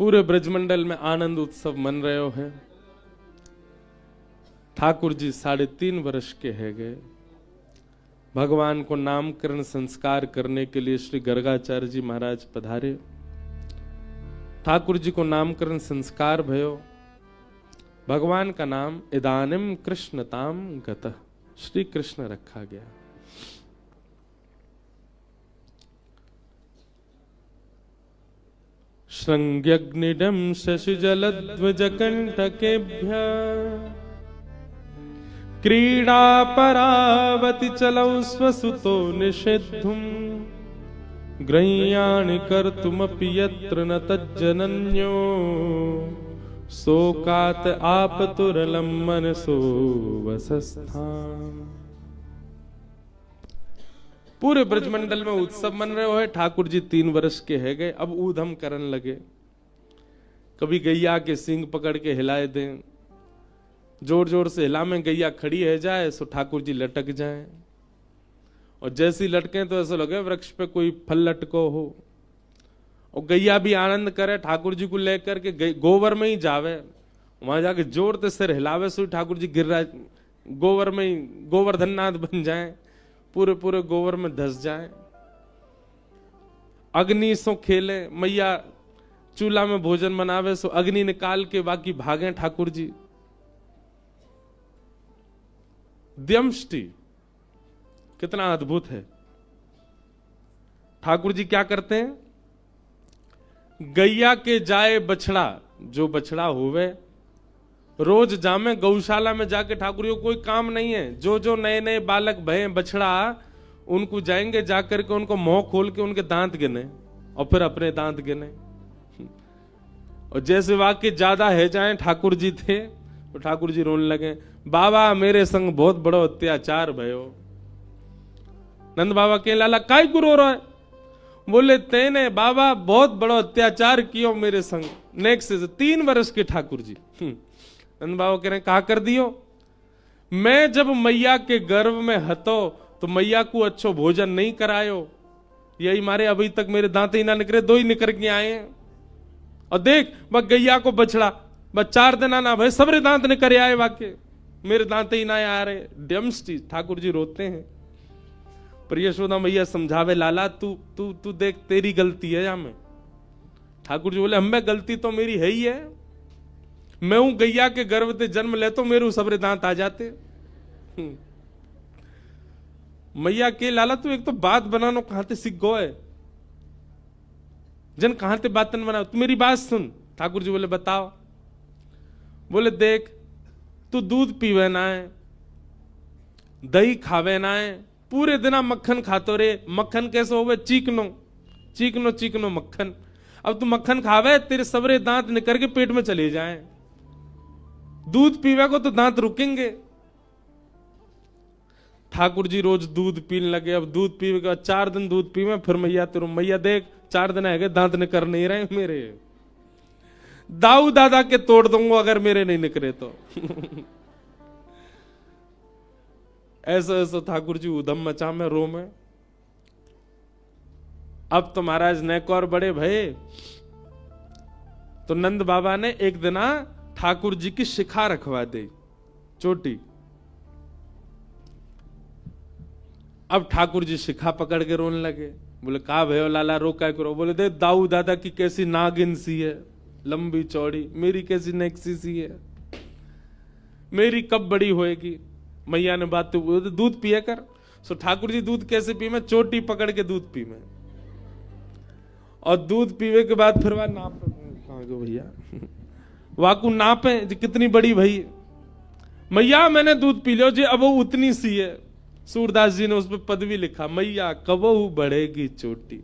पूरे ब्रजमंडल में आनंद उत्सव मन रहे है। ठाकुर जी 3.5 वर्ष के है गए। भगवान को नामकरण संस्कार करने के लिए श्री गर्गाचार्य जी महाराज पधारे। ठाकुर जी को नामकरण संस्कार भयो। भगवान का नाम इदानिम कृष्णताम गतः, श्री कृष्ण रखा गया। श्रृंग्यग्निडं शशिजलध्वजकण्टकेभ्यः क्रीडा परावति चलौ स्वसुतो निषेद्धुं ग्रह्याणि कर्तुमपि यत्र न तज्जनन्यो शोकात् आपतुरलं मनसो वसस्थाम्। पूरे ब्रजमंडल में उत्सव मन रहे हो। ठाकुर जी 3 वर्ष के है गए। अब ऊधम करन लगे। कभी गैया के सींग पकड़ के हिलाए दें, जोर जोर से हिला में गैया खड़ी है जाए सो ठाकुर जी लटक जाए, और जैसी लटके तो ऐसा लगे वृक्ष पे कोई फल लटको हो। और गैया भी आनंद करे, ठाकुर जी को लेकर के गोबर में ही जावे, वहां जाके जोर से सिर हिलावे सो ठाकुर जी गिर रहा गोबर में ही गोवर्धननाथ बन जाए, पूरे पूरे गोबर में धस जाए। अग्नि सो खेले, मैया चूल्हा में भोजन बनावे सो अग्नि निकाल के बाकी भागे ठाकुर जी। द्यमष्टि कितना अद्भुत है। ठाकुर जी क्या करते हैं, गैया के जाए बछड़ा, जो बछड़ा होवे रोज जामे गौशाला में जाके। ठाकुर जी को कोई काम नहीं है, जो जो नए नए बालक भय बछड़ा उनको जाएंगे, जाकर के उनको मुंह खोल के उनके दांत गिने और फिर अपने दांत गिने। और जैसे वाक्य ज्यादा है जाए ठाकुर जी थे तो ठाकुर जी रोने लगे, बाबा मेरे संग बहुत बड़ो अत्याचार भयो। नंद बाबा के लाला काय को रो रहा है? बोले तेने बाबा बहुत बड़ो अत्याचार कियो मेरे संग। नेक्स्ट 3 वर्ष के ठाकुर जी। नंद बाबा कह रहे कहा कर दियो, मैं जब मैया के गर्भ में हतो तो मैया को अच्छो भोजन नहीं करायो, यही मारे अभी तक मेरे दांत ही ना निकले, 2 ही निकल के आए हैं। और देख बस गैया को बछड़ा बस 4 दिन आना भाई सबरे दांत निकल आए, वाके मेरे दांत ही ना आ रहे। डम्स्टी ठाकुर जी रोते हैं। पर यशोदा मैया समझावे, लाला तू तू तू देख तेरी गलती है या मैं। ठाकुर जी बोले हमें गलती तो मेरी है ही है, मैं हूं गैया के गर्भ से जन्म ले तो मेरे सबरे दांत आ जाते। मैया के लाला तू एक तो बात बनानो कहां से सीख गो है, जन कहां से बातन बनाओ, तू मेरी बात सुन। ठाकुर जी बोले बताओ। बोले देख तू दूध पीवे ना है, दही खावे ना है, पूरे दिना मक्खन खातो रे। मक्खन कैसे होवे? चीकनो चीकनो चीकनो मक्खन। अब तू मक्खन खावे तेरे सबरे दांत निकल के पेट में चले जाए, दूध पीवे को तो दांत रुकेंगे। ठाकुर जी रोज दूध पीने लगे। अब दूध पीवे के बाद 4 दिन दूध पीवे, फिर मैया तेरू मैया देख 4 दिन है दांत निकल नहीं रहे मेरे, दाऊ दादा के तोड़ दूंगा अगर मेरे नहीं निकले तो। ऐसा ऐसा ठाकुर जी उधम मचा में रो में। अब तो महाराज नेक और बड़े भये, तो नंद बाबा ने एक दिना ठाकुर जी की शिखा रखवा दी, चोटी। अब ठाकुर जी शिखा पकड़ के रोने लगे। बोले कहा भयो लाला रो क्या करो? बोले दे दाऊ दादा की कैसी नागिन सी है, लंबी चौड़ी, मेरी कैसी नेक्सी सी है, मेरी कब बड़ी होएगी। मैया ने बात तो दूध पिया कर। सो ठाकुर जी दूध कैसे पी में? चोटी पकड़ के दूध पी में, और दूध पीवे के बाद फिर वह नाप कहां गो भैया वाकू नापे कितनी बड़ी भई। मैया मैंने दूध पी लियो जी, अब वो उतनी सी है। सूरदास जी ने उस पर पदवी लिखा, मैया कबहू बढ़ेगी चोटी,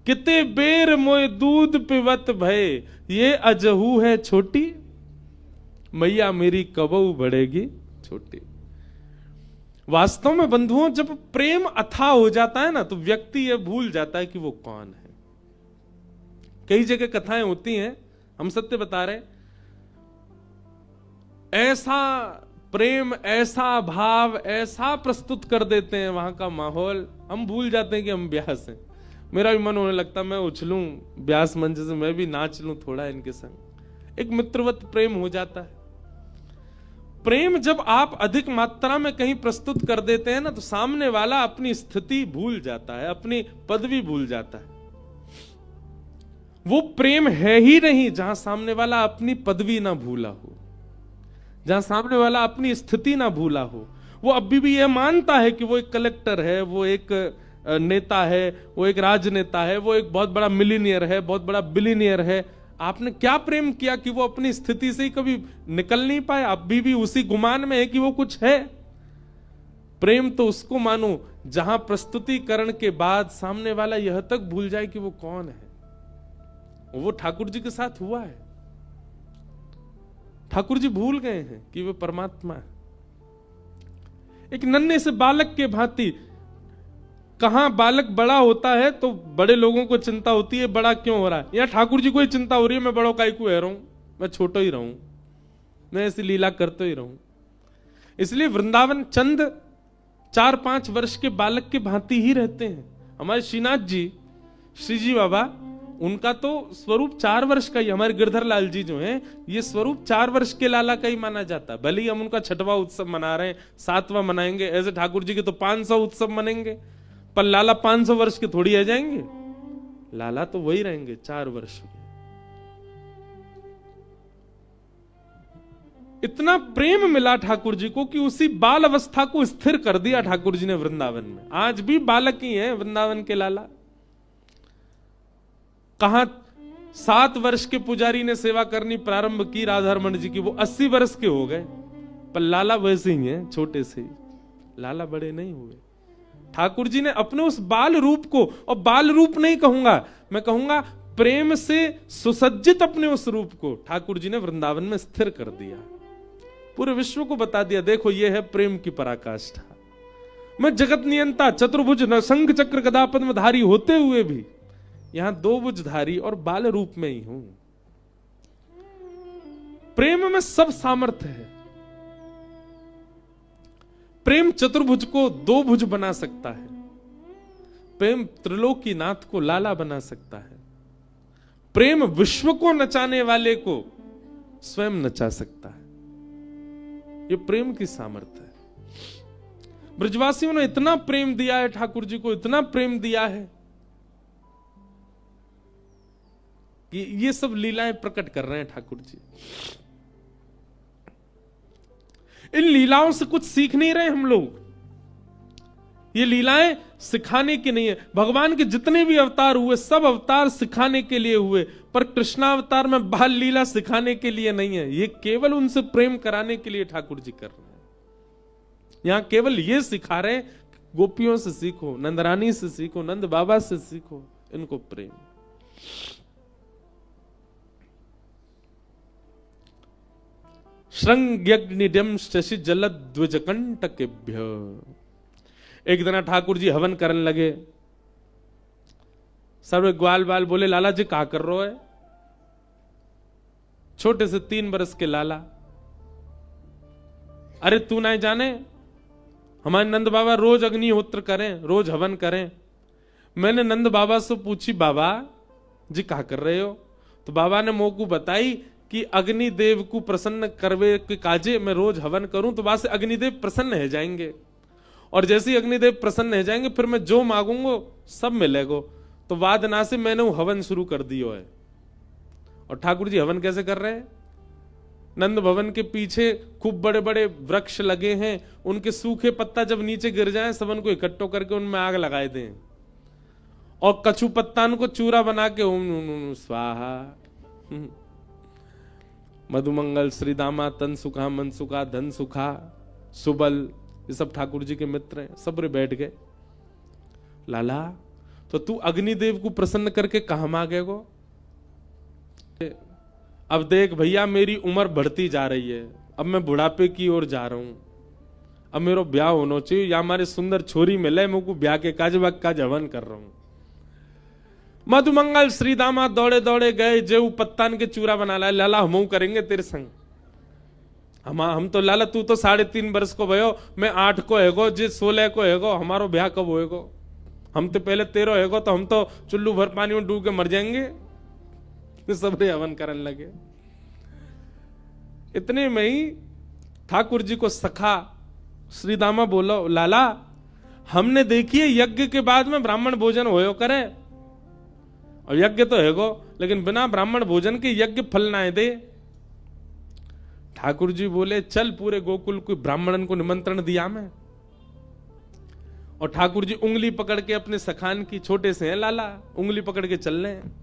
किते बेर मोय दूध पिवत भय, ये अजहू है छोटी। मैया मेरी कबहू बढ़ेगी छोटी। वास्तव में बंधुओं जब प्रेम अथाह हो जाता है ना तो व्यक्ति ये भूल जाता है कि वो कौन है। कई जगह कथाएं होती हैं, हम सत्य बता रहे, ऐसा प्रेम ऐसा भाव ऐसा प्रस्तुत कर देते हैं वहां का माहौल, हम भूल जाते हैं कि हम ब्यास हैं। मेरा भी मन होने लगता मैं उछलूं ब्यास मंच से, मैं भी नाच लूं थोड़ा इनके संग। एक मित्रवत प्रेम हो जाता है। प्रेम जब आप अधिक मात्रा में कहीं प्रस्तुत कर देते हैं ना, तो सामने वाला अपनी स्थिति भूल जाता है, अपनी पदवी भूल जाता है। वो प्रेम है ही नहीं जहां सामने वाला अपनी पदवी ना भूला हो, जहां सामने वाला अपनी स्थिति ना भूला हो। वो अभी भी यह मानता है कि वो एक कलेक्टर है, वो एक नेता है, वो एक राजनेता है, वो एक बहुत बड़ा मिलीनियर है, बहुत बड़ा बिलीनियर है। आपने क्या प्रेम किया कि वो अपनी स्थिति से ही कभी निकल नहीं पाए, अभी भी उसी गुमान में है कि वो कुछ है। प्रेम तो उसको मानो जहां प्रस्तुतिकरण के बाद सामने वाला यह तक भूल जाए कि वो कौन है। वो ठाकुर जी के साथ हुआ है। ठाकुर जी भूल गए हैं कि वो परमात्मा है। एक नन्हे से बालक के भांति, कहां बालक बड़ा होता है तो बड़े लोगों को चिंता होती है बड़ा क्यों हो रहा है। यहां ठाकुर जी को ही चिंता हो रही है मैं बड़ों का क्यों रहा हूं, मैं छोटा ही रहूं, मैं ऐसी लीला करते ही रहूं। इसलिए वृंदावन चंद 4-5 वर्ष के बालक के भांति ही रहते हैं। हमारे श्रीनाथ जी, श्री जी बाबा, उनका तो स्वरूप 4 वर्ष का ही। हमारे गिरधर लाल जी जो हैं, ये स्वरूप 4 वर्ष के लाला का ही माना जाता है। भले ही हम उनका 6वां उत्सव मना रहे हैं, 7वां मनाएंगे, ऐसे ठाकुर जी के तो 500 उत्सव मनेंगे, पर लाला 500 वर्ष के थोड़ी आ जाएंगे। लाला तो वही रहेंगे 4 वर्ष के। इतना प्रेम मिला ठाकुर जी को कि उसी बाल अवस्था को स्थिर कर दिया ठाकुर जी ने वृंदावन में। आज भी बालक ही हैं वृंदावन के लाला। कहां 7 वर्ष के पुजारी ने सेवा करनी प्रारंभ की राधारमण जी की, वो 80 वर्ष के हो गए, पर लाला वैसे ही हैं, छोटे से ही। लाला बड़े नहीं हुए। ठाकुर जी ने अपने उस बाल रूप को, और बाल रूप नहीं कहूंगा, मैं कहूंगा प्रेम से सुसज्जित अपने उस रूप को ठाकुर जी ने वृंदावन में स्थिर कर दिया। पूरे विश्व को बता दिया, देखो ये है प्रेम की पराकाष्ठा। मैं जगत नियंता, चतुर्भुज, शंख चक्र गदा पद्मधारी होते हुए भी यहां 2 भुजधारी और बाल रूप में ही हूं। प्रेम में सब सामर्थ्य है। प्रेम चतुर्भुज को 2 भुज बना सकता है। प्रेम त्रिलोकीनाथ को लाला बना सकता है। प्रेम विश्व को नचाने वाले को स्वयं नचा सकता है। ये प्रेम की सामर्थ्य है। ब्रजवासियों ने इतना प्रेम दिया है ठाकुर जी को, इतना प्रेम दिया है कि ये सब लीलाएं प्रकट कर रहे हैं ठाकुर जी। इन लीलाओं से कुछ सीख नहीं रहे हम लोग। ये लीलाएं सिखाने की नहीं है। भगवान के जितने भी अवतार हुए, सब अवतार सिखाने के लिए हुए, पर कृष्णावतार में बाल लीला सिखाने के लिए नहीं है। ये केवल उनसे प्रेम कराने के लिए ठाकुर जी कर रहे हैं। यहां केवल ये सिखा रहे, गोपियों से सीखो, नंदरानी से सीखो, नंद बाबा से सीखो इनको प्रेम। श्रृंग्यग्निड्यम शशि जलद्विजकंटकेभ्य। एक दिन ठाकुर जी हवन करने लगे। सर्व ग्वाल बाल बोले, लाला जी क्या कर रहे हो? छोटे से 3 बरस के लाला, अरे तू नहीं जाने हमारे नंद बाबा रोज अग्निहोत्र करें, रोज हवन करें। मैंने नंद बाबा से पूछी, बाबा जी क्या कर रहे हो? तो बाबा ने मोकू बताई कि अग्निदेव को प्रसन्न करवे के काजे मैं रोज हवन करूं तो वहां से अग्निदेव प्रसन्न हो जाएंगे, और जैसे ही अग्निदेव प्रसन्न हो जाएंगे फिर मैं जो मांगूंगा सब मिलेगा। तो वाद ना से मैंने वो हवन शुरू कर दियो है। और ठाकुर जी हवन कैसे कर रहे हैं? नंद भवन के पीछे खूब बड़े बड़े वृक्ष लगे हैं, उनके सूखे पत्ता जब नीचे गिर जाए सबन को इकट्ठो करके उनमें आग लगाए दें, और कछू पत्ता को चूरा बना के ओम स्वाहा, मधुमंगल श्रीदामा तन सुखा मन सुखा धन सुखा सुबल, ये सब ठाकुर जी के मित्र हैं। सब रे बैठ गए। लाला तो तू अग्निदेव को प्रसन्न करके कहां मांगेगो? अब देख भैया मेरी उम्र बढ़ती जा रही है, अब मैं बुढ़ापे की ओर जा रहा हूं, अब मेरा ब्याह होना चाहिए, या हमारे सुंदर छोरी मिले मुझको ब्याह के काज हवन कर रहा हूं। मधुमंगल श्रीदामा दौड़े दौड़े गए, जेऊ पत्तान के चूरा बना लाए। लाला हम करेंगे तेरे संग। हम तो लाला तू तो 3.5 वर्ष को भयो, मैं 8 को हैगो, जे 16 को हैगो, हमारो ब्याह कब होएगो? हम तो पहले 13 है तो हम तो चुल्लू भर पानी में डूब के मर जाएंगे। सबरे हवन करने लगे। इतने में ही ठाकुर जी को सखा श्री दामा बोलो, लाला हमने देखिए यज्ञ के बाद में ब्राह्मण भोजन होयो करे, और यज्ञ तो है गो, लेकिन बिना ब्राह्मण भोजन के यज्ञ फल ना दे। ठाकुर जी बोले, चल पूरे गोकुल को ब्राह्मणन को निमंत्रण दिया मैं। और ठाकुर जी उंगली पकड़ के अपने सखान की, छोटे से हैं लाला, उंगली पकड़ के चल रहे हैं।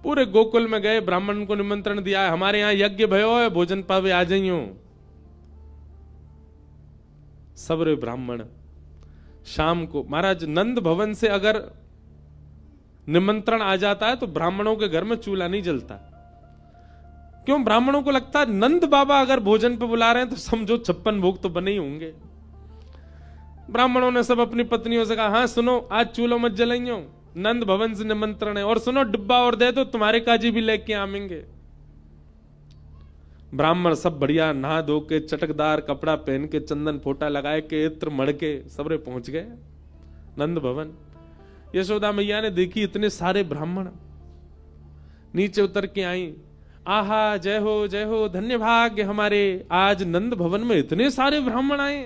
पूरे गोकुल में गए, ब्राह्मण को निमंत्रण दिया, हमारे यहां यज्ञ भयो है, भोजन पावे आ जाइयो। सबरे ब्राह्मण शाम को, महाराज नंद भवन से अगर निमंत्रण आ जाता है तो ब्राह्मणों के घर में चूल्हा नहीं जलता। क्यों? ब्राह्मणों को लगता है नंद बाबा अगर भोजन पे बुला रहे हैं तो समझो 56 भोग तो बने ही होंगे। ब्राह्मणों ने सब अपनी पत्नियों से कहा, हाँ सुनो, आज चूल्हो मत जलाइयो, नंद भवन से निमंत्रण है, और सुनो डिब्बा और दे दो, तुम्हारे काजी भी लेके आवेंगे। ब्राह्मण सब बढ़िया नहा धो के, चटकदार कपड़ा पहन के, चंदन फोटा लगाए के, इत्र मड़ के सबरे पहुंच गए नंद भवन। यशोदा मैया ने देखी इतने सारे ब्राह्मण, नीचे उतर के आई, आहा जय हो धन्य भाग्य हमारे, आज नंद भवन में इतने सारे ब्राह्मण आए।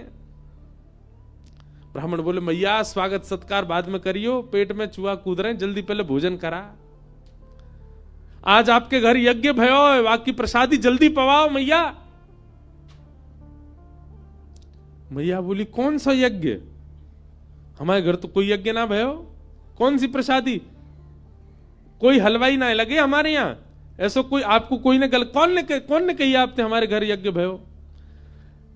ब्राह्मण बोले, मैया स्वागत सत्कार बाद में करियो, पेट में चूहा कूद रहे, जल्दी पहले भोजन करा। आज आपके घर यज्ञ भयो, बाकी प्रसादी जल्दी पवाओ मैया। मैया बोली, कौन सा यज्ञ? हमारे घर तो कोई यज्ञ ना भयो, कौन सी प्रसादी? कोई हलवाई ना लगे हमारे यहां, ऐसा कोई आपको कोई ने कौन ने कही आपने हमारे घर यज्ञ भयो?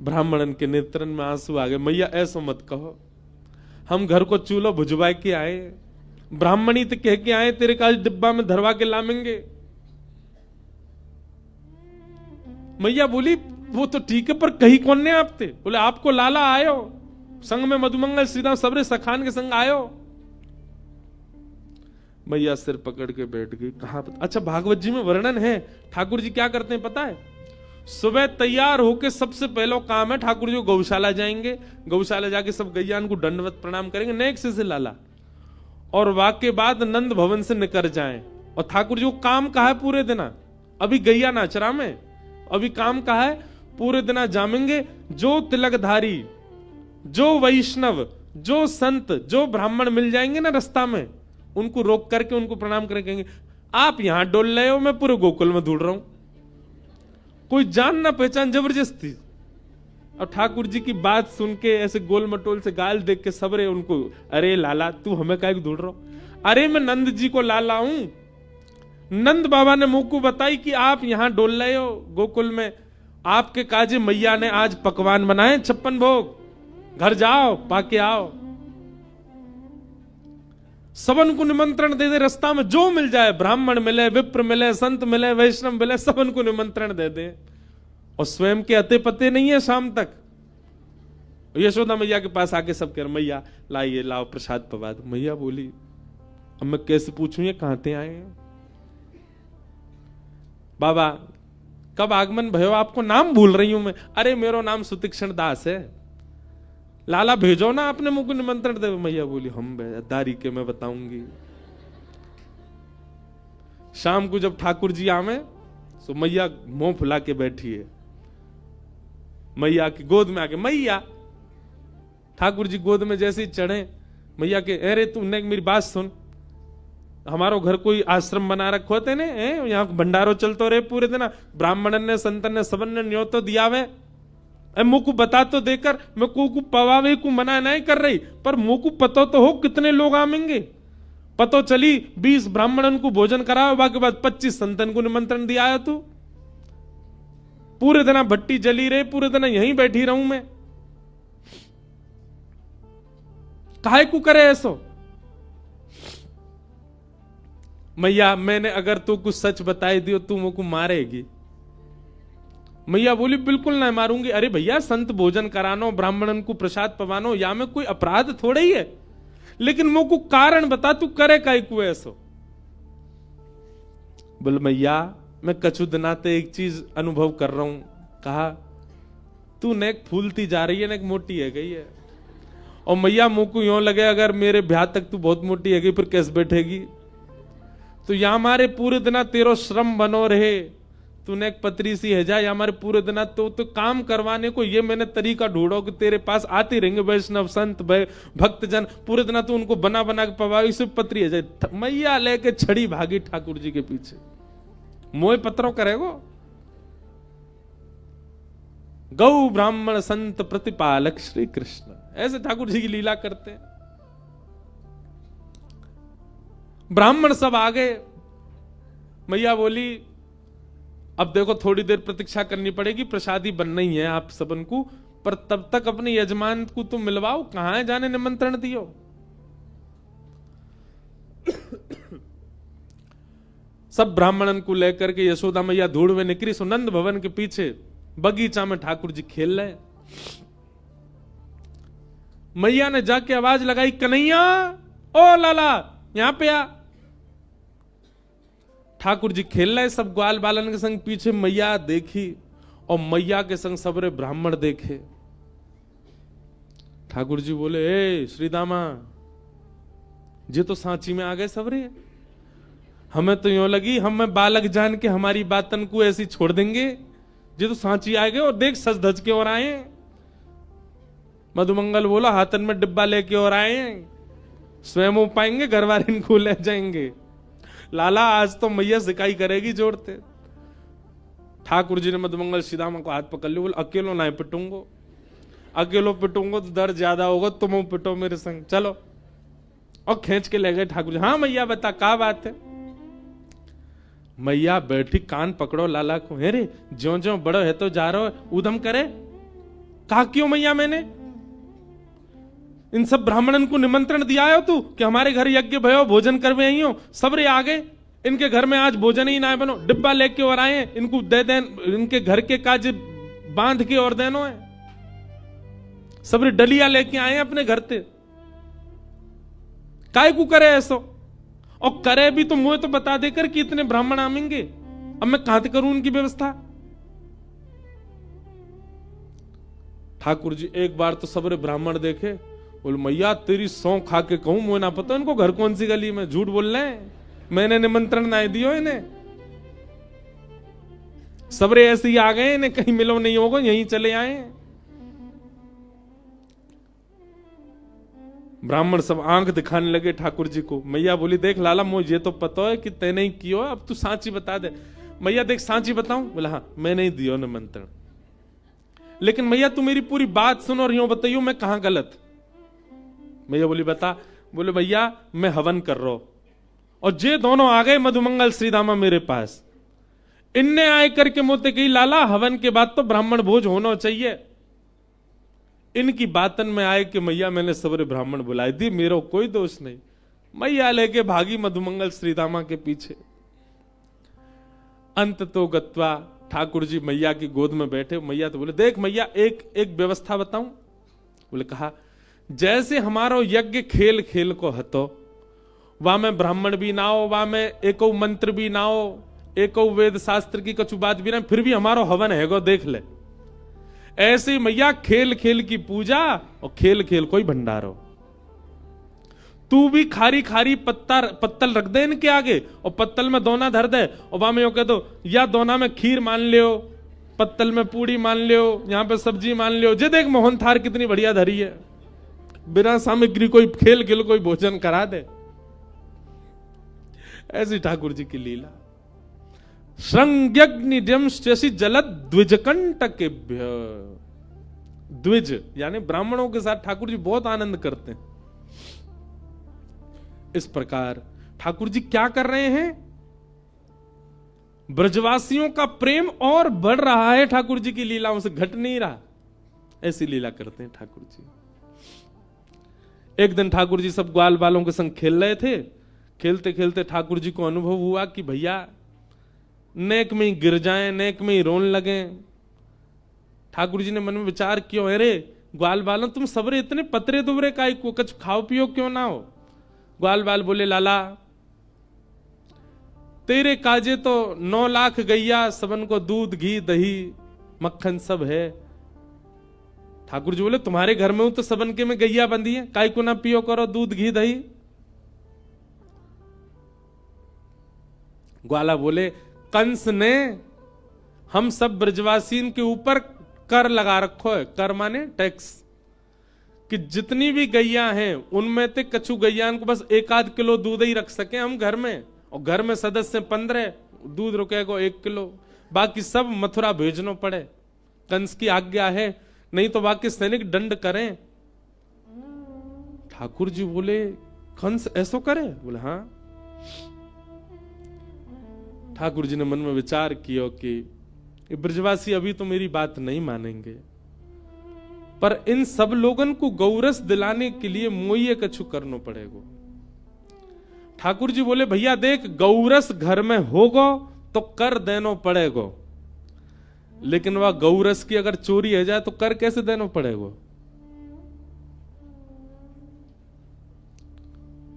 ब्राह्मणन के नेत्रन में आंसू आ गए। मैया ऐसा मत कहो, हम घर को चूल्हा भुजवा के आए, ब्राह्मणी तो कह के आए, तेरे का डिब्बा में धरवा के लामेंगे। मैया बोली, वो तो ठीक है, पर कही कौन ने आप थे? बोले, आपको लाला आयो, संग में मधुमंगल श्रीराम सबरे सखान के संग आयो। मैया सिर पकड़ के बैठ गई। कहा? अच्छा भागवत जी में वर्णन है, ठाकुर जी क्या करते हैं पता है? सुबह तैयार होके सबसे पहला काम है ठाकुर जी गौशाला जाएंगे, गौशाला जाके सब गैयान को दंडवत प्रणाम करेंगे, नेक्स्ट से लाला, और वाके बाद नंद भवन से निकल जाएं। और ठाकुर जी को काम कहा है पूरे दिन, अभी गैया नाचरा में, अभी काम कहा है पूरे दिन जामेंगे। जो तिलकधारी, जो वैष्णव, जो संत, जो ब्राह्मण मिल जाएंगे ना रास्ता में, उनको रोक करके उनको प्रणाम करेंगे, आप यहां डोल रहे हो, मैं पूरे गोकुल में ढूंढ रहा हूं, कोई जान ना पहचान जबरदस्ती। और ठाकुर जी की बात सुन के ऐसे गोल मटोल से गाल देख के सबरे उनको, अरे लाला तू हमें क्या ढूंढ रहा हो? अरे मैं नंद जी को लाला हूं, नंद बाबा ने मुंह को बताई कि आप यहां डोल रहे हो गोकुल में, आपके काजी मैया ने आज पकवान बनाए 56 भोग, घर जाओ पाके आओ। सबन को निमंत्रण दे दे, रास्ता में जो मिल जाए, ब्राह्मण मिले, विप्र मिले, संत मिले, वैष्णव मिले, सबन को निमंत्रण दे दे। और स्वयं के अते पते नहीं है शाम तक। यशोदा मैया के पास आके सब कह रहे, मैया लाइए, लाओ प्रसाद पवा दो। मैया बोली, अब मैं कैसे पूछूं ये कहां से आए हैं? बाबा कब आगमन भयो? आपको नाम भूल रही हूं मैं। अरे मेरा नाम सुतीक्षण दास है, लाला भेजो ना अपने मुंह को निमंत्रण दे। मैया बोली, हम दारी के मैं बताऊंगी। शाम को जब ठाकुर जी आवे तो मैया मुंह फुला के बैठी है, मैया की गोद में आके, मैया, ठाकुर जी गोद में जैसे ही चढ़े, मैया के, अरे तुमने मेरी बात सुन, हमारो घर कोई आश्रम बना रखो थे ने, यहाँ भंडारो चलतो रहे पूरे दिन, ब्राह्मणन ने संतन ने सबन ने न्योतो दिया वे, मुंह को बता तो देकर, मैं को पवावे को मना नहीं कर रही, पर मुंह को पतो तो हो कितने लोग आवेंगे। पतो चली 20 ब्राह्मणन को भोजन कराओ, बाकी बाद 25 संतन को निमंत्रण दिया है। तू पूरे दिन भट्टी जली रहे, पूरे दिन यहीं बैठी रहूं मैं, काहे को करे ऐसो? मैया मैंने अगर तू कुछ सच बताई दियो तू मुझको मारेगी। मैया बोली, बिल्कुल ना मारूंगी। अरे भैया, संत भोजन करानो, ब्राह्मणन को प्रसाद पवानो, या में कोई अपराध थोड़े ही है, लेकिन मुझको कारण बता, तू करे काहे को ऐसो? बोल, मैया मैं कछु दिनाते एक चीज अनुभव कर रहा हूं। कहा, तू नेक फूलती जा रही है, नेक मोटी है गई है, और मैया मुंह को यूं लगे अगर मेरे ब्याह तक तू बहुत मोटी हैगी फिर कैसे बैठेगी। तो या हमारे पूरे दिन तेरो श्रम बनो रहे, तूने एक पतरी सी है जाए हमारे पूरे दिन तो काम करवाने को ये मैंने तरीका ढूंढो कि तेरे पास आते रहेंगे वैष्णव संत भक्तजन, पूरे दिन तू उनको बना बना के पवाई, सिर्फ पतरी है जाए। मैया लेके छड़ी भागी ठाकुर जी के पीछे, मोह पत्रों करेगो। गौ ब्राह्मण संत प्रतिपालक श्री कृष्ण, ऐसे ठाकुर जी की लीला करते हैं। ब्राह्मण सब आ गए। मैया बोली अब देखो थोड़ी देर प्रतीक्षा करनी पड़ेगी, प्रसादी बनना ही है आप सबन को, पर तब तक अपने यजमान को तुम मिलवाओ, कहां है जाने निमंत्रण दियो। सब ब्राह्मणन को लेकर के यशोदा मैया धूड़ में निकली। सुनंद भवन के पीछे बगीचा में ठाकुर जी खेल रहे। मैया ने जाके आवाज लगाई, कन्हैया ओ लाला यहां पे आ। ठाकुर जी खेल रहे सब ग्वाल बालन के संग, पीछे मैया देखी और मैया के संग सबरे ब्राह्मण देखे। ठाकुर जी बोले, ए श्रीदामा ये तो सांची में आ गए सबरे, हमें तो यूं लगी हम बालक जान के हमारी बातन को ऐसी छोड़ देंगे, ये तो सांची आ गए और देख सज धज के और आए। मधुमंगल बोला हाथन में डिब्बा लेके और आए, स्वयं हो पाएंगे घर वाले इनको ले जाएंगे। लाला आज तो मैया सिकाई करेगी जोड़ते। ठाकुर जी ने मधुमंगल श्रीदामा को हाथ पकड़ लिया, बोले अकेलो ना पिटूंगो, अकेलो पिटूंगो तो दर्द ज्यादा होगा, तुम पिटो मेरे संग चलो। और खींच के ले गए ठाकुर जी। हाँ मैया बता क्या बात है। मैया बैठी, कान पकड़ो लाला को, हे रे ज्यो ज्यो बड़ो है तो जा रहा है उधम करे। कहा क्यों मैया मैंने इन सब ब्राह्मणन को निमंत्रण दिया हो तू कि हमारे घर यज्ञ भयो भोजन करवे आई हो, सबरे आ गए, इनके घर में आज भोजन ही ना बनो, डिब्बा लेके और आए, इनको दे दें, इनके घर के काज बांध के और देनो है, सबरे डलिया लेके आए अपने घर से। काय को करे ऐसो, और करे भी तो मुझे तो बता देकर कि इतने ब्राह्मण आमेंगे, अब मैं कहां से करूं उनकी व्यवस्था। ठाकुर जी एक बार तो सबरे ब्राह्मण देखे, बोले मैया तेरी सौं खा के कहूं मुझे ना पता इनको घर कौन सी गली में, झूठ बोल रहे हैं, मैंने निमंत्रण ना दियो इन्हें, सबरे ऐसे ही आ गए, इन्हें कहीं मिलो नहीं होगा यहीं चले आए। ब्राह्मण सब आंख दिखाने लगे ठाकुर जी को। मैया बोली देख लाला मुझे ये तो पता है कि तैने ही कियो, अब तू सांची बता दे। मैया देख सांची बताऊं, बोला हाँ मैंने ही दियो निमंत्रण, लेकिन मैया तू मेरी पूरी बात सुनो और यूं बताइयो मैं कहां गलत। मैया बोली बता। बोले भैया मैं हवन कर रहा हूं और जे दोनों आ गए मधुमंगल श्रीदामा मेरे पास, इनने आए करके मोते कही लाला हवन के बाद तो ब्राह्मण भोज होना चाहिए। इनकी बातन में आए कि मैया मैंने सबरे ब्राह्मण बुलाई दी, मेरा कोई दोष नहीं। मैया लेके भागी मधुमंगल श्रीदामा के पीछे। अंत तो गत्वा ठाकुर जी मैया की गोद में बैठे। मैया तो बोले देख मैया एक व्यवस्था बताऊं। बोले कहा जैसे हमारो यज्ञ खेल खेल को हतो, वहां में ब्राह्मण भी ना हो, वहां में एको मंत्र भी ना हो, एको वेद शास्त्र की कछु बात भी ना, फिर भी हमारो हवन है गो देख ले। ऐसे मैया खेल खेल की पूजा और खेल खेल कोई भंडारो। तू भी खारी खारी पत्तल रख दे इनके आगे और पत्तल में दोना धर दे और वहां में यो कह दो या दोना में खीर मान लियो, पत्तल में पूड़ी मान लियो, यहां पे सब्जी मान लियो। जे देख मोहन थार कितनी बढ़िया धरी है, बिना सामग्री कोई खेल खेल कोई भोजन करा दे। ऐसी ठाकुर जी की लीला। श्रृंग्यग्निजंश्चि जलद द्विजकंटकेभ्य। द्विज यानी ब्राह्मणों के साथ ठाकुर जी बहुत आनंद करते हैं। इस प्रकार ठाकुर जी क्या कर रहे हैं, ब्रजवासियों का प्रेम और बढ़ रहा है, ठाकुर जी की लीलाओं से घट नहीं रहा। ऐसी लीला करते हैं ठाकुर जी। एक दिन ठाकुर जी सब ग्वाल बालों के संग खेल रहे थे। खेलते खेलते ठाकुर जी को अनुभव हुआ कि भैया नेक में ही गिर जाएं, नेक में ही रोन लगे। ठाकुर जी ने मन में विचार किया, अरे ग्वाल बालों तुम सबरे इतने पतरे दुबरे काई को, कुछ खाओ पियो क्यों ना हो। ग्वाल बाल बोले लाला तेरे काजे तो 9 लाख गैया, सबन को दूध घी दही मक्खन सब है। ठाकुर जी बोले तुम्हारे घर में हूं तो सबन के में गैया बंधी है, काय को ना पियो करो दूध घी दही। ग्वाला बोले कंस ने हम सब ब्रजवासीन के ऊपर कर लगा रखो है, कर माने टैक्स, कि जितनी भी गैया हैं उनमें से कछु गैया को बस 1-8 किलो दूध ही रख सके हम घर में, और घर में सदस्य 15, दूध रुकेगा 1 किलो, बाकी सब मथुरा भेजनो पड़े। कंस की आज्ञा है, नहीं तो बाकी सैनिक दंड करें। ठाकुर जी बोले कंस ऐसो करे? बोले हाँ। ठाकुर जी ने मन में विचार किया कि ये ब्रजवासी अभी तो मेरी बात नहीं मानेंगे, पर इन सब लोगन को गौरस दिलाने के लिए मोये कछु करना पड़ेगा। ठाकुर जी बोले भैया देख, गौरस घर में होगो तो कर देना पड़ेगा, लेकिन वह गौरस की अगर चोरी हो जाए तो कर कैसे देना पड़ेगा?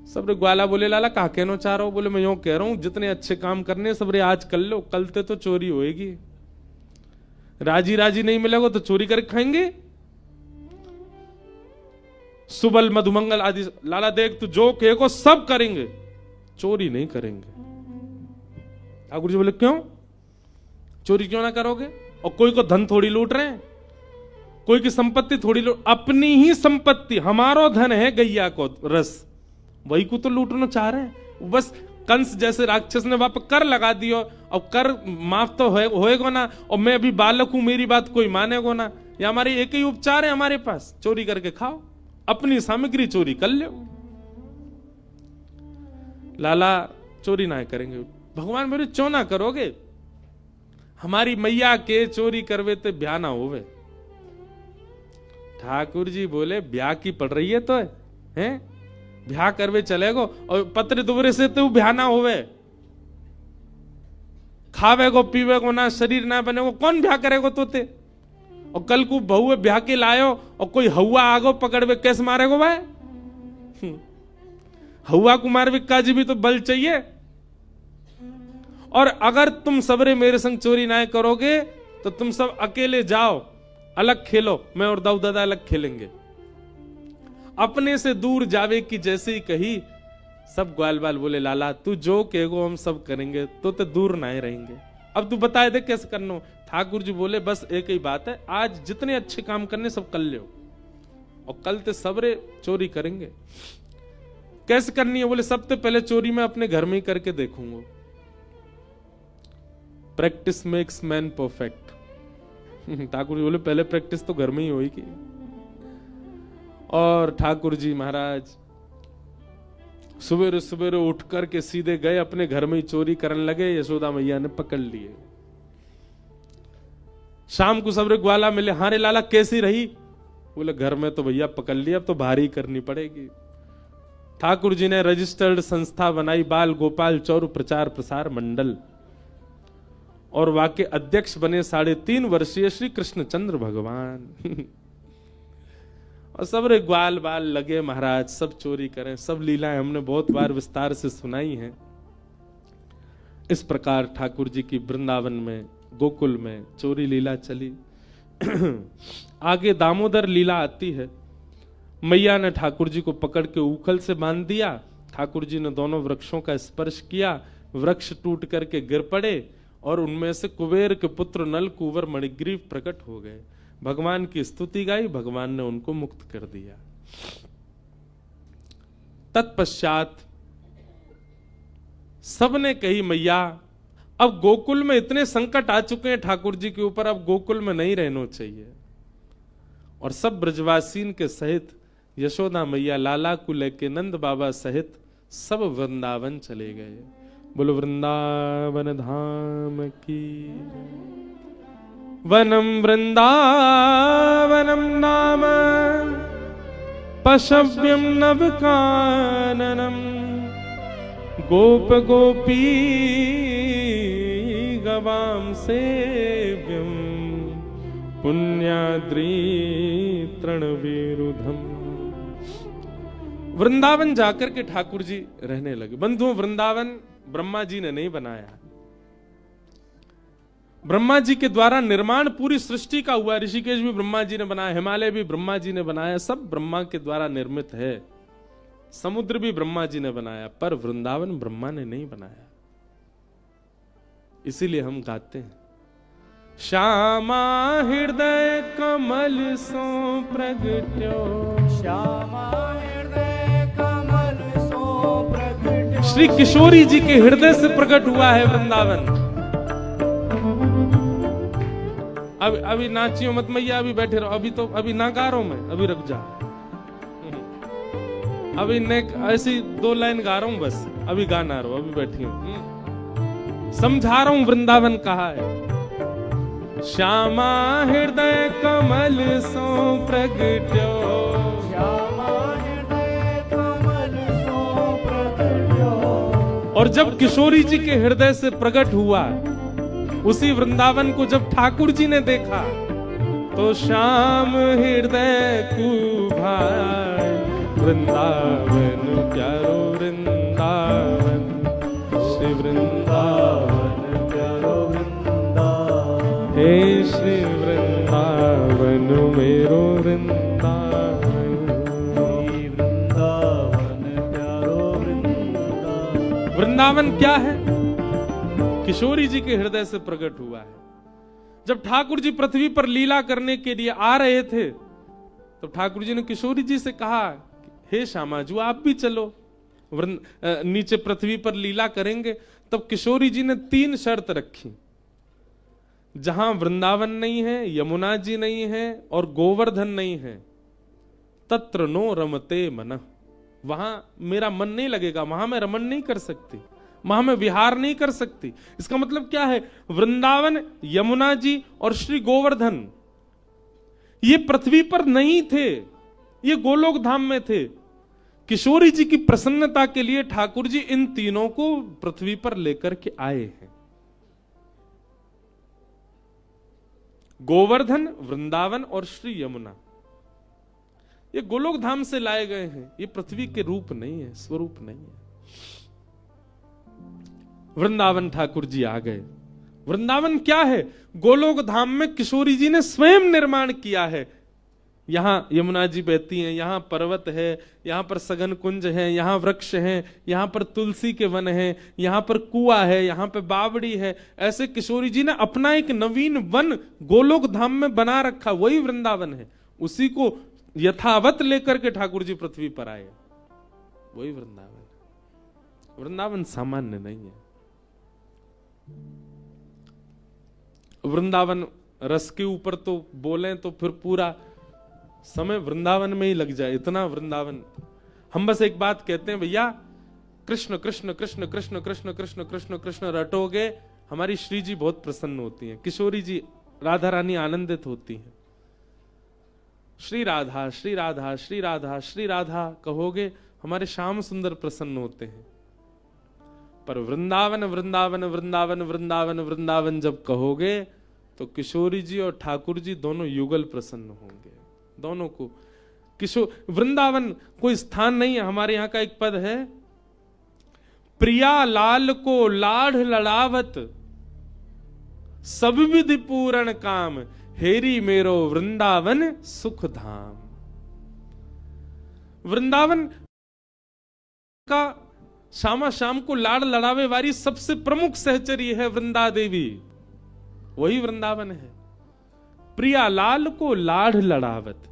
सब रे ग्वाला बोले लाला कहा कहना चाह रहा हो? बोले मैं यूं कह रहा हूं जितने अच्छे काम करने सब रे आज कर लो, कल ते तो चोरी होएगी। राजी राजी नहीं मिलेगा तो चोरी करके खाएंगे। सुबल मधुमंगल आदि लाला देख तू जो कहेगा सब करेंगे, चोरी नहीं करेंगे। ठाकुर जी बोले क्यों? चोरी क्यों ना करोगे? और कोई को धन थोड़ी लूट रहे हैं, कोई की संपत्ति थोड़ी लूट, अपनी ही संपत्ति, हमारो धन है गैया को रस, वही को तो लूटना चाह रहे हैं। बस कंस जैसे राक्षस ने वापस कर लगा दियो, और कर माफ तो होएगा ना, और मैं अभी बालक हूं, मेरी बात कोई मानेगा ना। या हमारे एक ही उपचार है हमारे पास, चोरी करके खाओ, अपनी सामग्री चोरी कर लो। लाला चोरी ना करेंगे। भगवान मेरे क्यों ना करोगे? हमारी मैया के चोरी करवे तो ब्याह ना होवे। ठाकुर जी बोले ब्याह की पड़ रही है तो है ब्याह करवे चलेगो, और पत्र दुबरे से तो ब्याह ना होवे, खावेगो पीवेगो ना, शरीर ना बनेगो, कौन ब्याह करेगो तोते? और कल को बहू ब्याह के लायो और कोई हवा आगो पकड़वे, कैसे मारेगो भाई? हवा को मारवे काजी भी तो बल चाहिए। और अगर तुम सबरे मेरे संग चोरी ना करोगे तो तुम सब अकेले जाओ, अलग खेलो, मैं और दाऊ दादा अलग खेलेंगे। अपने से दूर जावे की जैसे ही कही, सब ग्वाल बाल बोले लाला तू जो कहेगो हम सब करेंगे, तो दूर ना ही रहेंगे। अब तू बताए दे कैसे करना। ठाकुर जी बोले बस एक ही बात है, आज जितने अच्छे काम करने सब कर लो, और कल ते सबरे चोरी करेंगे। कैसे करनी है? बोले सबसे पहले चोरी मैं अपने घर में ही करके देखूंगा। Practice makes man perfect. Thakur ji बोले पहले प्रैक्टिस तो घर में ही होगी। और ठाकुर जी महाराज सुबह सुबह उठ करके सीधे गए अपने घर में ही चोरी करने लगे। यशोदा मैया ने पकड़ लिए। शाम को सबरे ग्वाला मिले, हाँ रे लाला कैसी रही? बोले घर में तो भैया पकड़ लिया, अब तो भारी करनी पड़ेगी। ठाकुर जी ने रजिस्टर्ड संस्था बनाई, बाल गोपाल चौर प्रचार प्रसार मंडल, और वाके अध्यक्ष बने 3.5 वर्षीय श्री कृष्णचंद्र भगवान। और सब रे ग्वाल बाल लगे महाराज, सब चोरी करें, सब लीलाएं हमने बहुत बार विस्तार से सुनाई हैं। इस प्रकार ठाकुर जी की वृंदावन में गोकुल में चोरी लीला चली। आगे दामोदर लीला आती है। मैया ने ठाकुर जी को पकड़ के उखल से बांध दिया। ठाकुर जी ने दोनों वृक्षों का स्पर्श किया, वृक्ष टूट करके गिर पड़े, और उनमें से कुबेर के पुत्र नल कुंवर मणिग्रीव प्रकट हो गए। भगवान की स्तुति गाई, भगवान ने उनको मुक्त कर दिया। तत्पश्चात सबने कही मैया अब गोकुल में इतने संकट आ चुके हैं ठाकुर जी के ऊपर, अब गोकुल में नहीं रहना चाहिए। और सब ब्रजवासीन के सहित यशोदा मैया लाला को लेके नंद बाबा सहित सब वृंदावन चले गए। बोलो वृंदावन धाम की। वनम वृंदावनम नाम पशव्यम नवकाननम गोप गोपी गवाम सेव्यम पुण्याद्री तृणवीरुधम। वृंदावन जाकर के ठाकुर जी रहने लगे। बंधुओं, वृंदावन ब्रह्मा जी ने नहीं बनाया, ब्रह्मा जी के द्वारा निर्माण पूरी सृष्टि का हुआ। ऋषिकेश भी ब्रह्मा जी ने बनाया, हिमालय भी ब्रह्मा जी ने बनाया, सब ब्रह्मा के द्वारा निर्मित है। समुद्र भी ब्रह्मा जी ने बनाया, पर वृंदावन ब्रह्मा ने नहीं बनाया। इसीलिए हम गाते हैं, श्यामा हृदय कमल सो प्रगट्यो, श्यामा हृदय कमल सो प्रगट्यो। श्री किशोरी जी के हृदय से प्रकट हुआ है वृंदावन। अभी नाचियो मत मैया, अभी बैठे रहो, अभी ना गा रहा हूं मैं, अभी रुक जा। अभी ऐसी 2 लाइन गा रहा हूं बस, अभी गाना रहो, अभी बैठी हूं, समझा रहा हूं वृंदावन कहा है। श्यामा हृदय कमल सो प्रगट्यो, श्यामा हृदय कमल सो प्रगट्यो। और जब किशोरी जी के हृदय से प्रकट हुआ, उसी वृंदावन को जब ठाकुर जी ने देखा, तो श्याम हृदय कुभाए, वृंदावन प्यारो वृंदावन, श्री वृंदावन प्यारो वृंदावन, हे श्री वृंदावन मेरो वृंदावन, वृंदावन प्यारो वृंदावन। वृंदावन क्या है? किशोरी जी के हृदय से प्रकट हुआ है। जब ठाकुर जी पृथ्वी पर लीला करने के लिए आ रहे थे, तो ठाकुर जी ने किशोरी जी से कहा, हे श्यामाजू आप भी चलो, नीचे पृथ्वी पर लीला करेंगे। तब किशोरी जी ने 3 शर्त रखी। जहां वृंदावन नहीं है, यमुना जी नहीं है और गोवर्धन नहीं है, तत्र नो रमते मन, वहां मेरा मन नहीं लगेगा, वहां मैं रमन नहीं कर सकती, वहां मैं विहार नहीं कर सकती। इसका मतलब क्या है? वृंदावन, यमुना जी और श्री गोवर्धन ये पृथ्वी पर नहीं थे, ये गोलोक धाम में थे। किशोरी जी की प्रसन्नता के लिए ठाकुर जी इन तीनों को पृथ्वी पर लेकर के आए हैं। गोवर्धन, वृंदावन और श्री यमुना, ये गोलोक धाम से लाए गए हैं, ये पृथ्वी के रूप नहीं है, स्वरूप नहीं है। वृंदावन ठाकुर जी आ गए। वृंदावन क्या है? गोलोक धाम में किशोरी जी ने स्वयं निर्माण किया है। यहां यमुना जी बहती हैं, यहां पर्वत है, यहां पर सघन कुंज है, यहां वृक्ष हैं, यहां पर तुलसी के वन हैं, यहां पर कुआं है, यहां पर बावड़ी है। ऐसे किशोरी जी ने अपना एक नवीन वन गोलोक धाम में बना रखा, वही वृंदावन है। उसी को यथावत लेकर के ठाकुर जी पृथ्वी पर आए, वही वृंदावन। वृंदावन सामान्य नहीं है। वृंदावन रस के ऊपर तो बोलें तो फिर पूरा समय वृंदावन में ही लग जाए, इतना वृंदावन। हम बस एक बात कहते हैं, भैया कृष्ण कृष्ण कृष्ण कृष्ण कृष्ण कृष्ण कृष्ण कृष्ण रटोगे, हमारी श्री जी बहुत प्रसन्न होती हैं, किशोरी जी राधा रानी आनंदित होती हैं। श्री राधा श्री राधा श्री राधा श्री राधा कहोगे, हमारे श्याम सुंदर प्रसन्न होते हैं। पर वृंदावन वृंदावन वृंदावन वृंदावन वृंदावन जब कहोगे, तो किशोरी जी और ठाकुर जी दोनों युगल प्रसन्न होंगे। दोनों को वृंदावन कोई स्थान नहीं है। हमारे यहां का एक पद है, प्रिया लाल को लाढ़ लड़ावत, सब विधि पूर्ण काम, हेरी मेरो वृंदावन सुख धाम। वृंदावन का श्यामा श्याम को लाड़ लड़ावे वाली सबसे प्रमुख सहचरी है वृंदा देवी, वही वृंदावन है। प्रिया लाल को लाड़ लड़ावत,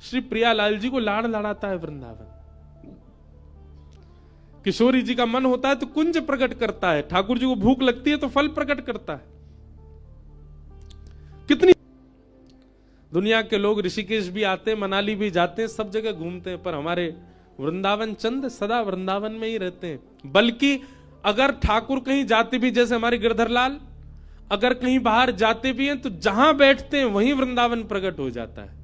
श्री प्रियालाल जी को लाड़ लड़ाता है वृंदावन। किशोरी जी का मन होता है तो कुंज प्रकट करता है, ठाकुर जी को भूख लगती है तो फल प्रकट करता है। कितनी दुनिया के लोग ऋषिकेश भी आते हैं, मनाली भी जाते हैं, सब जगह घूमते हैं, पर हमारे वृंदावन चंद सदा वृंदावन में ही रहते हैं। बल्कि अगर ठाकुर कहीं जाते भी, जैसे हमारे गिरधर लाल अगर कहीं बाहर जाते भी हैं, तो जहां बैठते हैं वहीं वृंदावन प्रकट हो जाता है,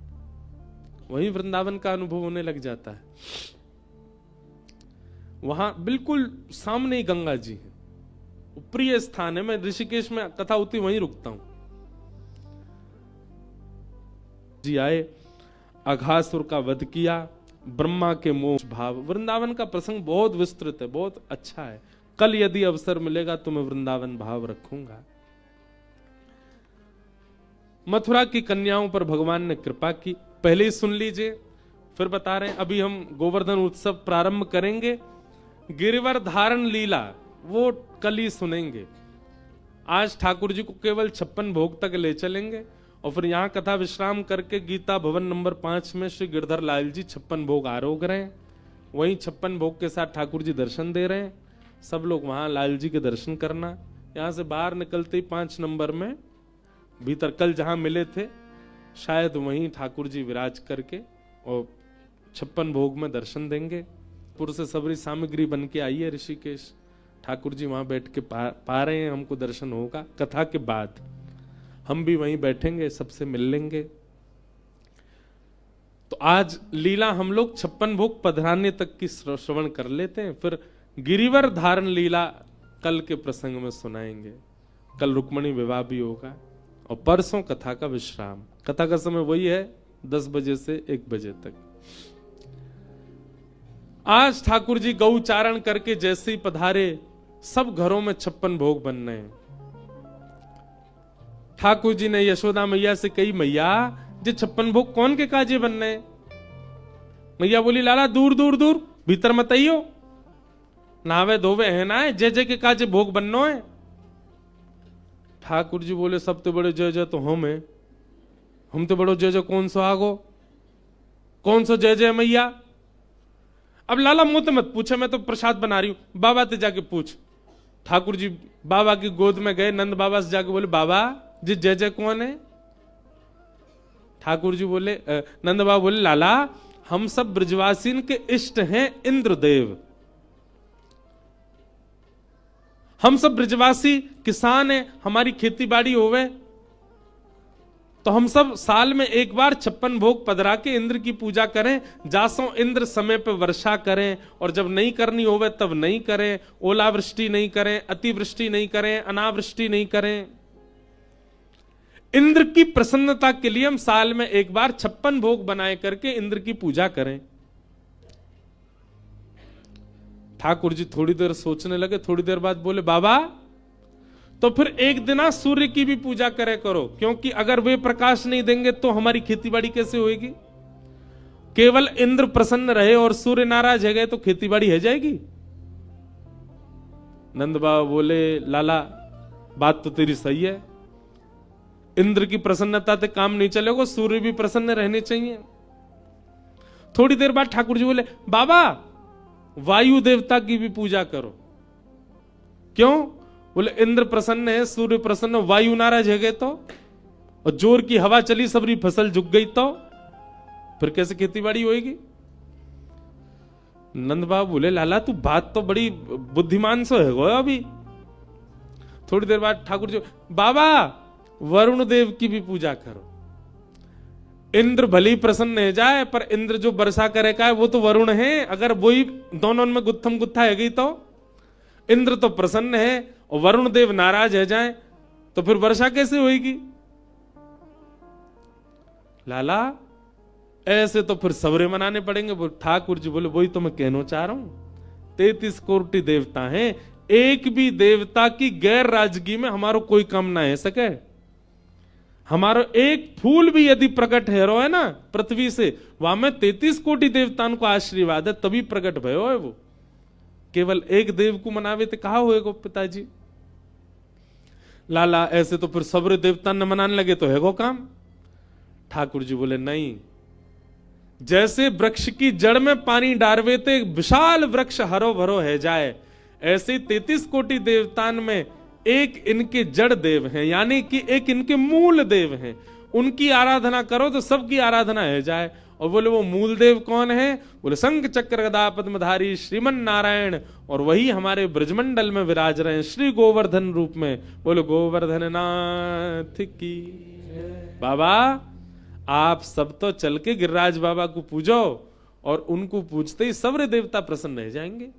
वहीं वृंदावन का अनुभव होने लग जाता है। वहां बिल्कुल सामने ही गंगा जी है, प्रिय स्थान है। मैं ऋषिकेश में कथा होती वहीं रुकता हूं। जी आए, अघासुर का वध किया, ब्रह्मा के मोक्ष भाव। वृंदावन का प्रसंग बहुत विस्तृत है, बहुत अच्छा है। कल यदि अवसर मिलेगा तो मैं वृंदावन भाव रखूंगा। मथुरा की कन्याओं पर भगवान ने कृपा की, पहले ही सुन लीजिए, फिर बता रहे हैं। अभी हम गोवर्धन उत्सव प्रारंभ करेंगे, गिरिवर धारण लीला वो कल ही सुनेंगे। आज ठाकुर जी को केवल 56 भोग तक ले चलेंगे और फिर यहां कथा विश्राम करके गीता भवन नंबर 5 में श्री गिरधर लाल जी 56 भोग आरोग रहे हैं। वहीं 56 भोग के साथ ठाकुर जी दर्शन दे रहे हैं। सब लोग वहां लाल जी के दर्शन करना। यहां से बाहर निकलते ही 5 नंबर में भीतर कल जहां मिले थे शायद वहीं ठाकुर जी विराज करके और 56 भोग में दर्शन देंगे। पुर से सबरी सामग्री बन के आई है ऋषिकेश, ठाकुर जी वहां बैठ के पा रहे हैं, हमको दर्शन होगा। कथा के बाद हम भी वहीं बैठेंगे, सबसे मिल लेंगे। तो आज लीला हम लोग 56 भोग पधराने तक की श्रवण कर लेते हैं, फिर गिरिवर धारण लीला कल के प्रसंग में सुनाएंगे। कल रुक्मणी विवाह भी होगा और परसों कथा का विश्राम। कथा का समय वही है 10 बजे से 1 बजे तक। आज ठाकुर जी गौचारण करके जैसे ही पधारे सब घरों में 56 भोग बन रहे हैं। ठाकुर जी ने यशोदा मैया से कही, मैया जे 56 भोग कौन के काजे बन रहे हैं? मैया बोली, लाला दूर दूर दूर, भीतर मत आइयो, नावे धोवे है ना है, जय जय के काजे भोग बननो है। ठाकुर जी बोले, सबसे बड़े जय जय तो हम तो बड़ो जय जय कौन सो आगो, कौन सो जय जय मैया? अब लाला मुंह तो मत पूछे, मैं तो प्रसाद बना रही हूं, बाबा ते जाके पूछ। ठाकुर जी बाबा की गोद में गए, नंद बाबा से जाके बोले, बाबा जी जय जय कौन है? ठाकुर जी बोले, नंद बाबा बोले, लाला हम सब ब्रजवासीन के इष्ट हैं इंद्रदेव। हम सब ब्रजवासी किसान हैं, हमारी खेती बाड़ी होवे तो हम सब साल में एक बार 56 भोग पधरा के इंद्र की पूजा करें, जासों इंद्र समय पे वर्षा करें, और जब नहीं करनी होवे तब नहीं करें, ओलावृष्टि नहीं करें, अतिवृष्टि नहीं करें, अनावृष्टि नहीं करें। इंद्र की प्रसन्नता के लिए हम साल में एक बार 56 भोग बनाए करके इंद्र की पूजा करें। ठाकुर जी थोड़ी देर सोचने लगे, थोड़ी देर बाद बोले, बाबा तो फिर एक दिन सूर्य की भी पूजा करे करो, क्योंकि अगर वे प्रकाश नहीं देंगे तो हमारी खेतीबाड़ी कैसे होगी? केवल इंद्र प्रसन्न रहे और सूर्य नाराज है गए तो खेतीबाड़ी है जाएगी? नंद बाबा बोले, लाला बात तो तेरी सही है, इंद्र की प्रसन्नता से काम नहीं चलेगा, सूर्य भी प्रसन्न रहने चाहिए। थोड़ी देर बाद ठाकुर जी बोले, बाबा वायु देवता की भी पूजा करो। क्यों? बोले, इंद्र प्रसन्न है, सूर्य प्रसन्न, वायु नाराज है गए तो, और जोर की हवा चली, सबरी फसल झुक गई तो फिर कैसे खेतीबाड़ी होगी? नंद बाबा बोले, लाला तू बात तो बड़ी बुद्धिमान सो है गो। अभी थोड़ी देर बाद ठाकुर जी, बाबा वरुण देव की भी पूजा करो। इंद्र भले ही प्रसन्न है जाए, पर इंद्र जो वर्षा करेगा वो तो वरुण है, अगर वही दोनों में गुत्थम गुत्था है गई तो इंद्र तो प्रसन्न है और वरुण देव नाराज है जाए तो फिर वर्षा कैसे होगी? लाला ऐसे तो फिर सवरे मनाने पड़ेंगे। बोल ठाकुर जी बोले, वही तो मैं कहना चाह रहा हूं, 33 कोटि देवता हैं, एक भी देवता की गैर राजगी में हमारो कोई काम ना है सके। हमारो एक फूल भी यदि प्रकट है रो है ना पृथ्वी से, वहां में 33 कोटि देवताओं को आशीर्वाद है, तभी प्रकट भयो है वो। केवल एक देव को मनावे तो कहा होएगा पिताजी? लाला ऐसे तो फिर सब्र देवता न मनाने लगे तो है वो काम। ठाकुर जी बोले, नहीं, जैसे वृक्ष की जड़ में पानी डालवे ते विशाल वृक्ष हरो भरो है जाए, ऐसे 33 कोटि देवतान में एक इनके जड़ देव हैं, यानी कि एक इनके मूल देव हैं। उनकी आराधना करो तो सबकी आराधना है जाए। और बोले, वो मूल देव कौन है? बोले, शंख चक्र गदा पद्मधारी श्रीमन नारायण, और वही हमारे ब्रजमंडल में विराज रहे हैं श्री गोवर्धन रूप में। बोले, गोवर्धन नाथ की। बाबा आप सब तो चल के गिरिराज बाबा को पूजो, और उनको पूजते ही सब्र देवता प्रसन्न रह जाएंगे।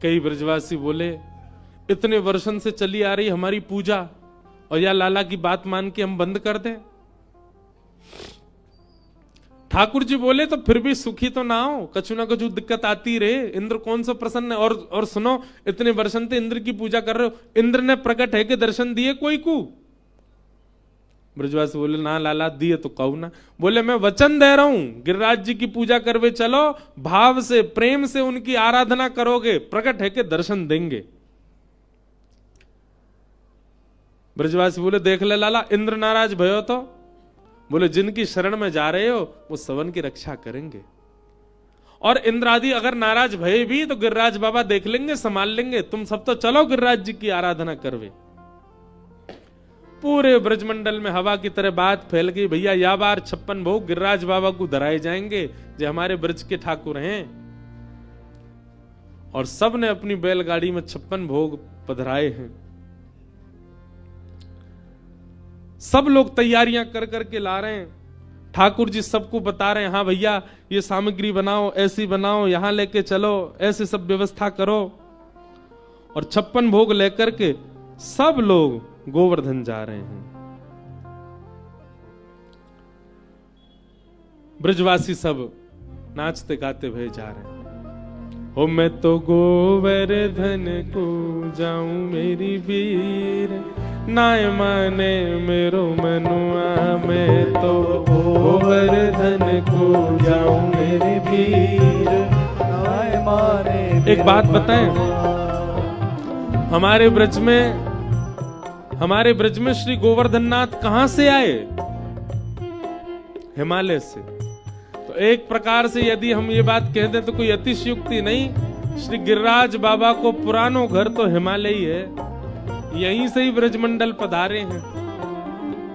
कई ब्रजवासी बोले, इतने वर्षों से चली आ रही हमारी पूजा, और या लाला की बात मान के हम बंद कर दें? ठाकुर जी बोले तो फिर भी सुखी तो ना हो, कछु ना कछु दिक्कत आती रहे। इंद्र कौन सा प्रसन्न है? और सुनो, इतने वर्षन से इंद्र की पूजा कर रहे हो, इंद्र ने प्रकट है कि दर्शन दिए कोई को? ब्रजवासी बोले ना लाला दिए तो कहू ना। बोले मैं वचन दे रहा हूं, गिरिराज जी की पूजा करवे चलो, भाव से प्रेम से उनकी आराधना करोगे, प्रकट है कि दर्शन देंगे। ब्रजवासी बोले देख ले लाला, इंद्र नाराज भयो तो? बोले जिनकी शरण में जा रहे हो वो सवन की रक्षा करेंगे, और इंद्र आदि अगर नाराज भये भी तो गिरिराज बाबा देख लेंगे, संभाल लेंगे। तुम सब तो चलो गिरिराज जी की आराधना करवे। पूरे ब्रजमंडल में हवा की तरह बात फैल गई, भैया या बार 56 भोग गिरिराज बाबा को धराए जाएंगे, जो हमारे ब्रज के ठाकुर हैं। और सब ने अपनी बैलगाड़ी में 56 भोग पधराए हैं। सब लोग तैयारियां कर करके ला रहे हैं। ठाकुर जी सबको बता रहे हैं, हाँ भैया ये सामग्री बनाओ, ऐसी बनाओ, यहां लेके चलो, ऐसे सब व्यवस्था करो। और 56 भोग लेकर के सब लोग गोवर्धन जा रहे हैं। ब्रजवासी सब नाचते गाते हुए जा रहे हैं। हो मैं तो गोवर्धन को जाऊं मेरी वीर, नाय माने मेरो मनुआ। मैं तो गोवर्धन को जाऊं मेरी वीर, नाय माने। एक बात बताएं, हमारे ब्रज में श्री गोवर्धन नाथ कहां से आए? हिमालय से। तो एक प्रकार से यदि हम ये बात कह दें तो कोई अतिशयोक्ति नहीं। श्री गिरिराज बाबा को पुरानो घर तो हिमालय ही है, यहीं से ही ब्रजमंडल पधारे हैं।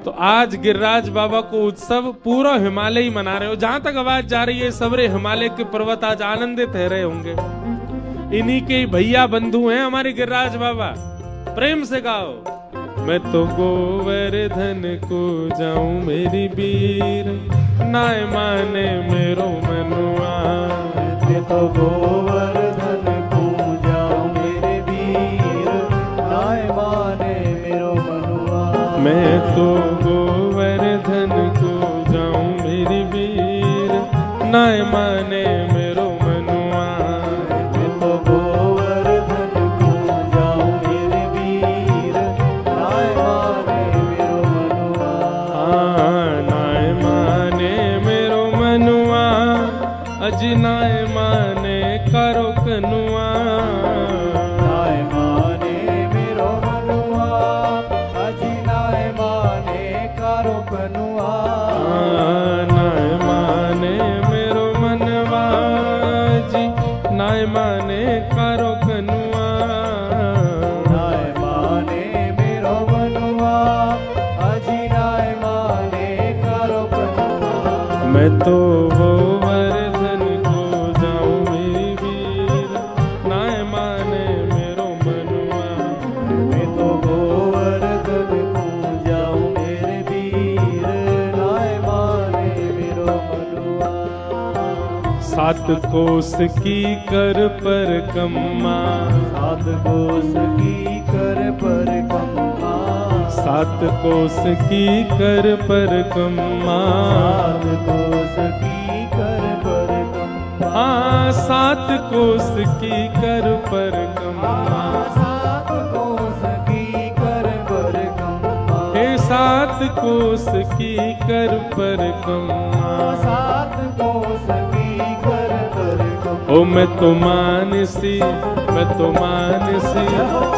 तो आज गिरिराज बाबा को उत्सव पूरा हिमालय ही मना रहे हो। जहां तक आवाज जा रही है, सबरे हिमालय के पर्वत आज आनंदित रह रहे होंगे। इन्हीं के भैया बंधु हैं हमारे गिरिराज बाबा। प्रेम से गाओ, मैं तो गोवर्धन को जाऊं मेरी वीर, नाय माने मेरो मनुआ। मैं तो गोवर्धन को जाऊं मेरे वीर, नाय माने मेरो मनुआ। मैं तो गोवर्धन को जाऊं मेरी वीर, नाय माने मेरो मनुआ। मैं तो गोवर्धन को जाऊं मेरे वीर, नाय माने मेरो मनुआ। नाय माने मेरो मनुआ, अजी नाय माने करो कनुआ। नाय माने मेरो मनुआ, अजी नाय माने करो कनुआ। नाय माने मेरो मनवा, जी नाय माने करो कनुआ। नाय माने मेरो मनुआ, अजी नाय माने करो कनुआ। मैं तो गोवर्धन को जाऊं मेरी वीर, नाय माने मेरो मनुआ। मैं तो गोवर्धन को जाऊं मेरे वीर, नाय माने मेरो मनुआ। 7 कोस की कर पर कम्मा, 7 कोस की कर पर कम्मा। 7 कोस की कर पर कम्मा, 7 कोस की कर पर कम्मा। हाँ 7 कोस की कर पर कम्मा, 7 कोस की कर पर कम्मा। हे 7 कोस की कर पर कम्मा, 7 कोस की कर पर कम्मा। ओ मैं तो मानसी, मैं तो मानसी,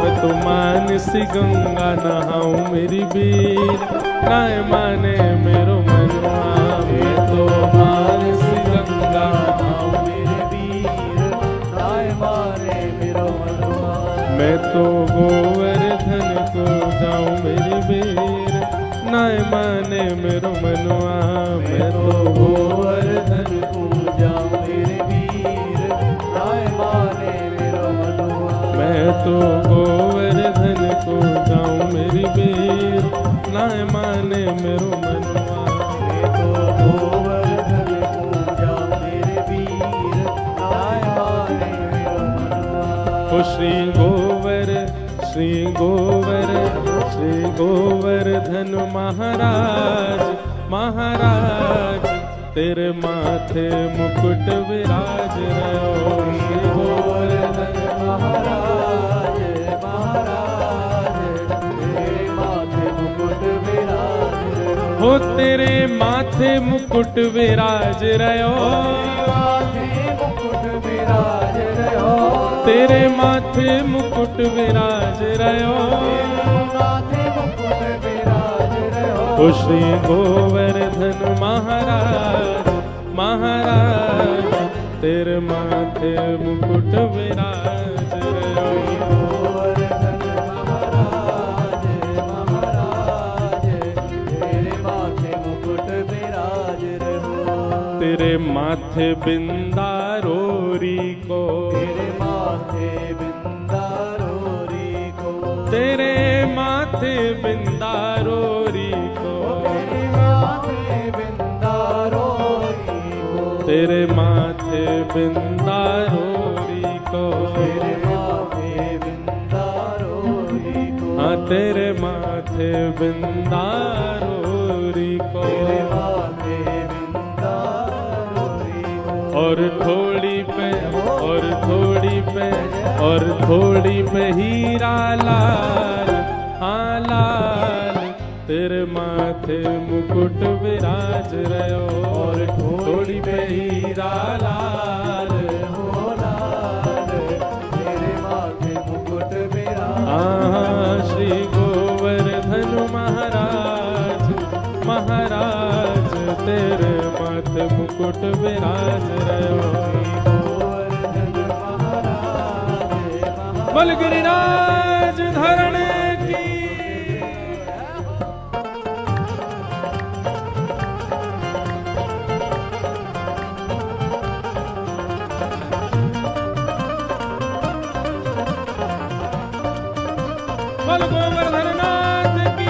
मैं तो मानसी गंगा नहाऊं मेरी वीर, नाय माने मेरो मनुआ। मैं तो मानसी गंगा नहाऊं मेरे वीर, नाय माने मेरो मनुआ। मैं तो गोवर्धन को जाऊं मेरी वीर, नाय माने मेरो मनुआ। मैं तो गोवर्धन को जाऊं मेरे वीर, नाय माने मेरो मनुआ। मैं तो गोवर्धन को जाऊं मेरी वीर, नाय माने मेरो मनुआ। मैं तो गोवर्धन को जाऊं मेरे वीर, नाय माने मेरो मनुआ। श्री गोवर, श्री गोवर, श्री गोवर्धन महाराज, महाराज तेरे माथे मुकुट विराज रहो श्री गोवर्धन महाराज महाराज तेरे माथे मुकुट विराज हो तेरे माथे मुकुट विराज रहो माथे मुकुट विराज रहो तेरे माथे मुकुट विराज रहो माथे मुकुट विराज रहो ओ श्री गोवर्धन महाराज महाराज तेरे माथे मुकुट विराज रहो गोवर्धन महाराज महाराज तेरे माथे मुकुट विराज रहो तेरे माथे बिंदारोरी को तेरे माथे बिंदारोरी को तेरे माथे बिंदारोरी को तेरे माथे बिंदारोरी को तेरे माथे बिंदारोरी को तेरे माथे बिंदारोरी को हाँ तेरे माथे बिंदारोरी को तेरे माथे बिंदारोरी को और थोड़ी पे और थोड़ी पे और थोड़ी पे हीरा लाल हाँ लाल तेरे माथे मुकुट विराज रहो और थोड़ी पे हीरा लाल हो लाल तेरे माथे मुकुट विराज हाँ श्री गोवर्धन महाराज महाराज तेरे माथे मुकुट विराज रहो गोवर्धन महाराज बल गिरिराज धरण की बल गोवर्धन नाथ की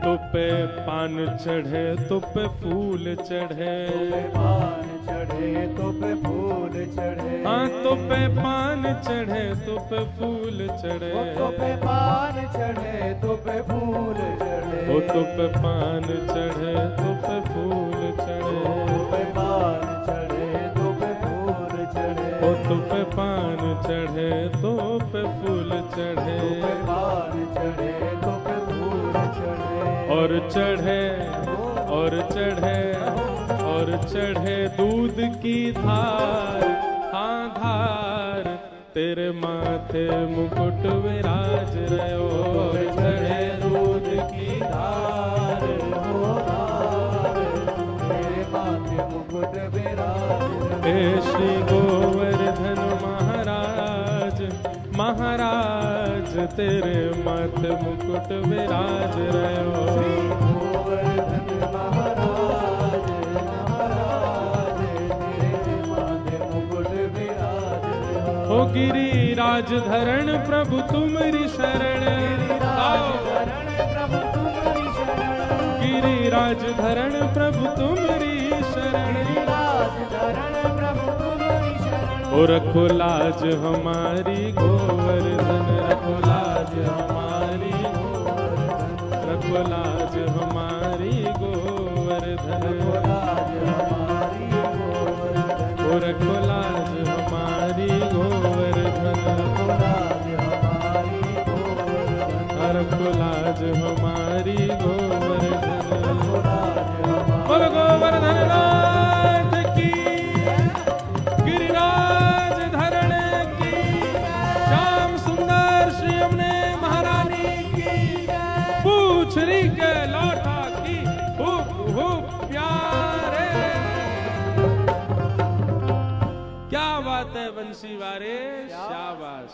तुपे पान चढ़े तुपे फूल चढ़े पान चढ़े तो पे फूल चढ़े हाँ तुपे पान चढ़े तुपे फूल चढ़े तो पे पान चढ़े तो पे फूल चढ़े ओ तुपे पान चढ़े तुपे फूल चढ़े तो पे पान चढ़े तो पे फूल चढ़े ओ तुपे पान चढ़े तुपे फूल चढ़े तो पे पान चढ़े तो पे फूल चढ़े और चढ़े और चढ़े और चढ़े दूध की धार हाँ धार तेरे माथे मुकुट विराज रहो और चढ़े दूध की धार हो लाल तेरे माथे मुकुट विराज हे श्री गोवर्धन महाराज महाराज तेरे माथे मुकुट विराज रहो गोवर्धन महाराज महाराज तेरे माथे मुकुट विराज हो गिरिराज धरण प्रभु तुम्हारी शरण आओ। प्रभु तुम्हारी शरण गिरिराज धरण प्रभु तुम्हारी शरण राज धरण प्रभु तुम्हारी शरण ओ रखो लाज हमारी गोवर्धन रखो लाज हमारी रखो लाज हमारी गोवर्धन राज हमारी गोवर्धन ओ रखो लाज हमारी गोवर्धन राज हमारी गोवर्धन रखो लाज हमारी गोवर्धन राज बोल गोवर्धन नाथ की गिरिराज धरण की श्याम सुंदर श्री यमुने महारानी की पूछरी के लौटा की खूब खूब प्यारे क्या बात है बंसी वारे शाबाश।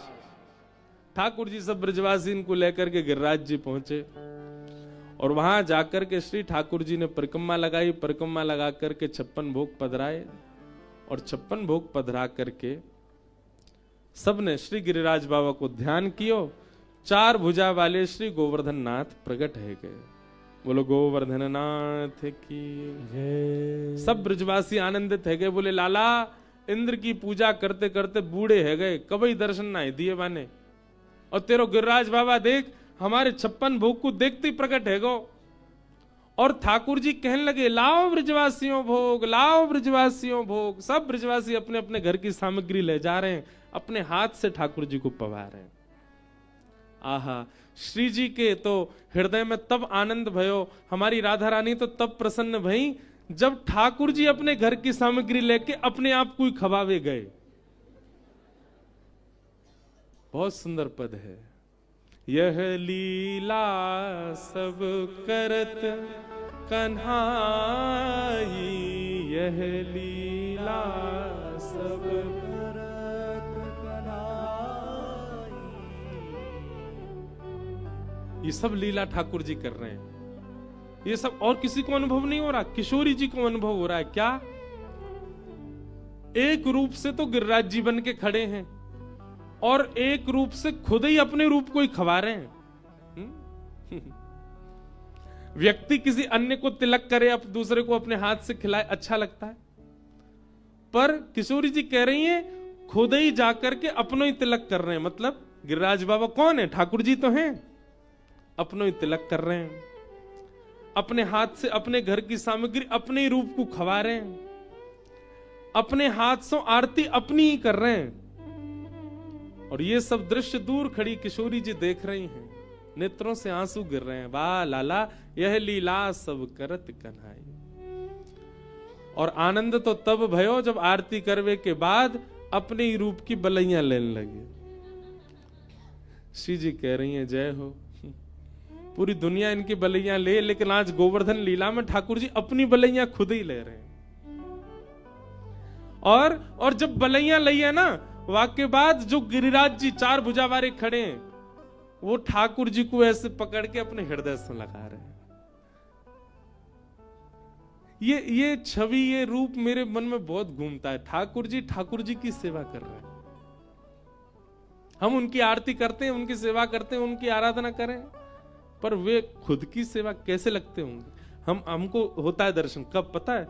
ठाकुर जी सब ब्रजवासी इनको लेकर के गिरिराज जी पहुंचे और वहां जाकर के श्री ठाकुर जी ने परिक्रमा लगाई। परिक्रमा लगा करके 56 भोग पधराए और 56 भोग पधरा करके सबने श्री गिरिराज बाबा को ध्यान कियो। चार भुजा वाले श्री गोवर्धन नाथ प्रकट है गए। बोलो गोवर्धन नाथ की जय। सब ब्रजवासी आनंदित है गए। बोले लाला इंद्र की पूजा करते करते बूढ़े है गए, कभी दर्शन ना दिए बाने, और तेरो गिरिराज बाबा देख हमारे 56 भोग को देखते ही प्रकट है गो। और ठाकुर जी कहने लगे लाओ ब्रजवासियों भोग, लाओ ब्रजवासियों भोग। सब ब्रजवासी अपने अपने घर की सामग्री ले जा रहे हैं, अपने हाथ से ठाकुर जी को पवा रहे हैं। आहा, श्री जी के तो हृदय में तब आनंद भयो, हमारी राधा रानी तो तब प्रसन्न भई जब ठाकुर जी अपने घर की सामग्री लेके अपने आप को ही खवावे गए। बहुत सुंदर पद है। यह लीला सब करत कन्हाई, यह लीला सब करत कन्हाई। ये सब लीला ठाकुर जी कर रहे हैं। ये सब और किसी को अनुभव नहीं हो रहा, किशोरी जी को अनुभव हो रहा है। क्या एक रूप से तो गिरिराज जी बन के खड़े हैं और एक रूप से खुद ही अपने रूप को ही खवा रहे हैं। व्यक्ति किसी अन्य को तिलक करे, अब दूसरे को अपने हाथ से खिलाए, अच्छा लगता है, पर किशोरी जी कह रही हैं खुद ही जाकर के अपनों ही तिलक कर रहे हैं। मतलब गिरिराज बाबा कौन है? ठाकुर जी तो हैं, अपनों ही तिलक कर रहे हैं, अपने हाथ से अपने घर की सामग्री अपने ही रूप को खवा रहे हैं, अपने हाथ से आरती अपनी ही कर रहे हैं। और ये सब दृश्य दूर खड़ी किशोरी जी देख रही हैं, नेत्रों से आंसू गिर रहे हैं। वाह लाला यह लीला सब करत कन्हाई। और आनंद तो तब भयो जब आरती करवे के बाद अपने ही रूप की बलैयां लेने लगे। श्री जी कह रही हैं जय हो, पूरी दुनिया इनकी बलैयां ले, लेकिन आज गोवर्धन लीला में ठाकुर जी अपनी बलैयां खुद ही ले रहे हैं। और जब बलैयां ली है ना, वाक्य बाद जो गिरिराज जी चार भुजा वाले खड़े हैं, वो ठाकुर जी को ऐसे पकड़ के अपने हृदय से लगा रहे हैं। ये छवि, ये रूप मेरे मन में बहुत घूमता है। ठाकुर जी की सेवा कर रहे हैं। हम उनकी आरती करते हैं, उनकी सेवा करते हैं, उनकी आराधना करें, पर वे खुद की सेवा कैसे लगते होंगे? हमको होता है दर्शन कब पता है?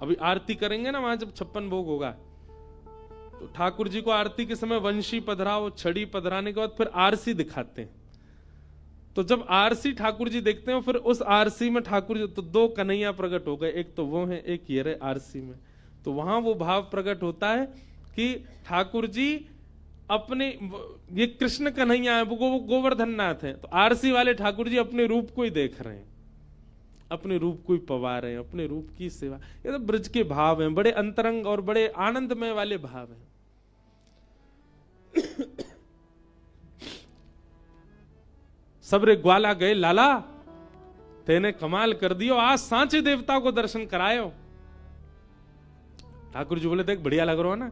अभी आरती करेंगे ना, वहां जब 56 भोग होगा तो ठाकुर जी को आरती के समय वंशी पधराओ, छड़ी पधराने के बाद फिर आरसी दिखाते हैं। तो जब आरसी ठाकुर जी देखते हैं, फिर उस आरसी में ठाकुर जी, तो दो कन्हैया प्रकट हो गए, एक तो वो है, एक ये रहे आरसी में। तो वहां वो भाव प्रकट होता है कि ठाकुर जी अपने, ये कृष्ण कन्हैया है, वो गोवर्धन नाथ है, तो आरसी वाले ठाकुर जी अपने रूप को ही देख रहे हैं, अपने रूप को ही पवा रहे हैं, अपने रूप की सेवा। ये तो ब्रज के भाव हैं, बड़े अंतरंग और बड़े आनंदमय वाले भाव हैं। सबरे ग्वाला गए, लाला तेने कमाल कर दियो, आज सांचे देवता को दर्शन करायो। ठाकुर जी बोले देख बढ़िया लग रहा है ना।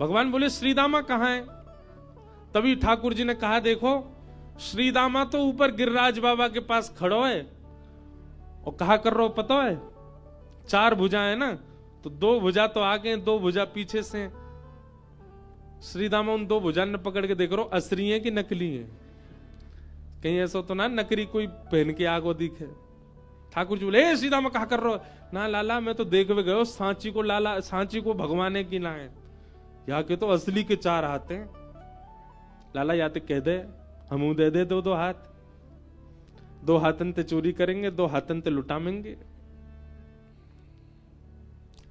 भगवान बोले श्रीदामा कहां है? तभी ठाकुर जी ने कहा देखो श्रीदामा तो ऊपर गिरिराज बाबा के पास खड़ो है, और कहा कर रहा हो पता है, चार भुजा है ना, तो दो भुजा तो आगे, दो भुजा पीछे से। श्रीदामा उन दो भुजा ने पकड़ के देख रहा हो असली है कि नकली है, कहीं ऐसा तो ना नकली कोई पहन के आगो दिखे। ठाकुर जी बोले श्रीदामा कहा कर रहे हो? ना लाला मैं तो देख वे गयो, सांची को लाला, सांची को भगवाने की ना है, यहाँ के तो असली के चार हाथ हैं। लाला या तो कह दे हमू दे दे दो हाथ, दो हाथन ते चोरी करेंगे, दो हाथन ते लुटामेंगे।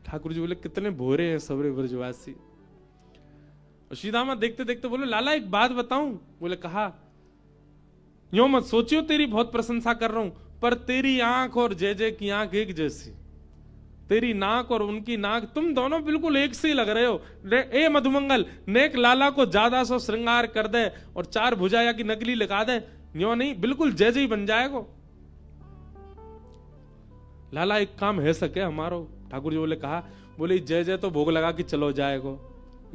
ठाकुर जी बोले कितने भोरे हैं सबरे ब्रजवासी। श्रीदामा देखते देखते बोले लाला एक बात बताऊं? बोले कहा, यो मत सोचियो तेरी बहुत प्रशंसा कर रहा हूं, पर तेरी आंख और जय जय की आंख एक जैसी, तेरी नाक और उनकी नाक, तुम दोनों बिल्कुल एक से ही लग रहे हो। ए मधुमंगल, नेक लाला को ज्यादा सो श्रृंगार कर दे और चार भुजाया की नकली लगा दे, यो नहीं बिल्कुल जय जय बन जाएगा। लाला एक काम है सके हमारो। ठाकुर जी बोले कहा, बोले जय जय तो भोग लगा के चलो जाएगो,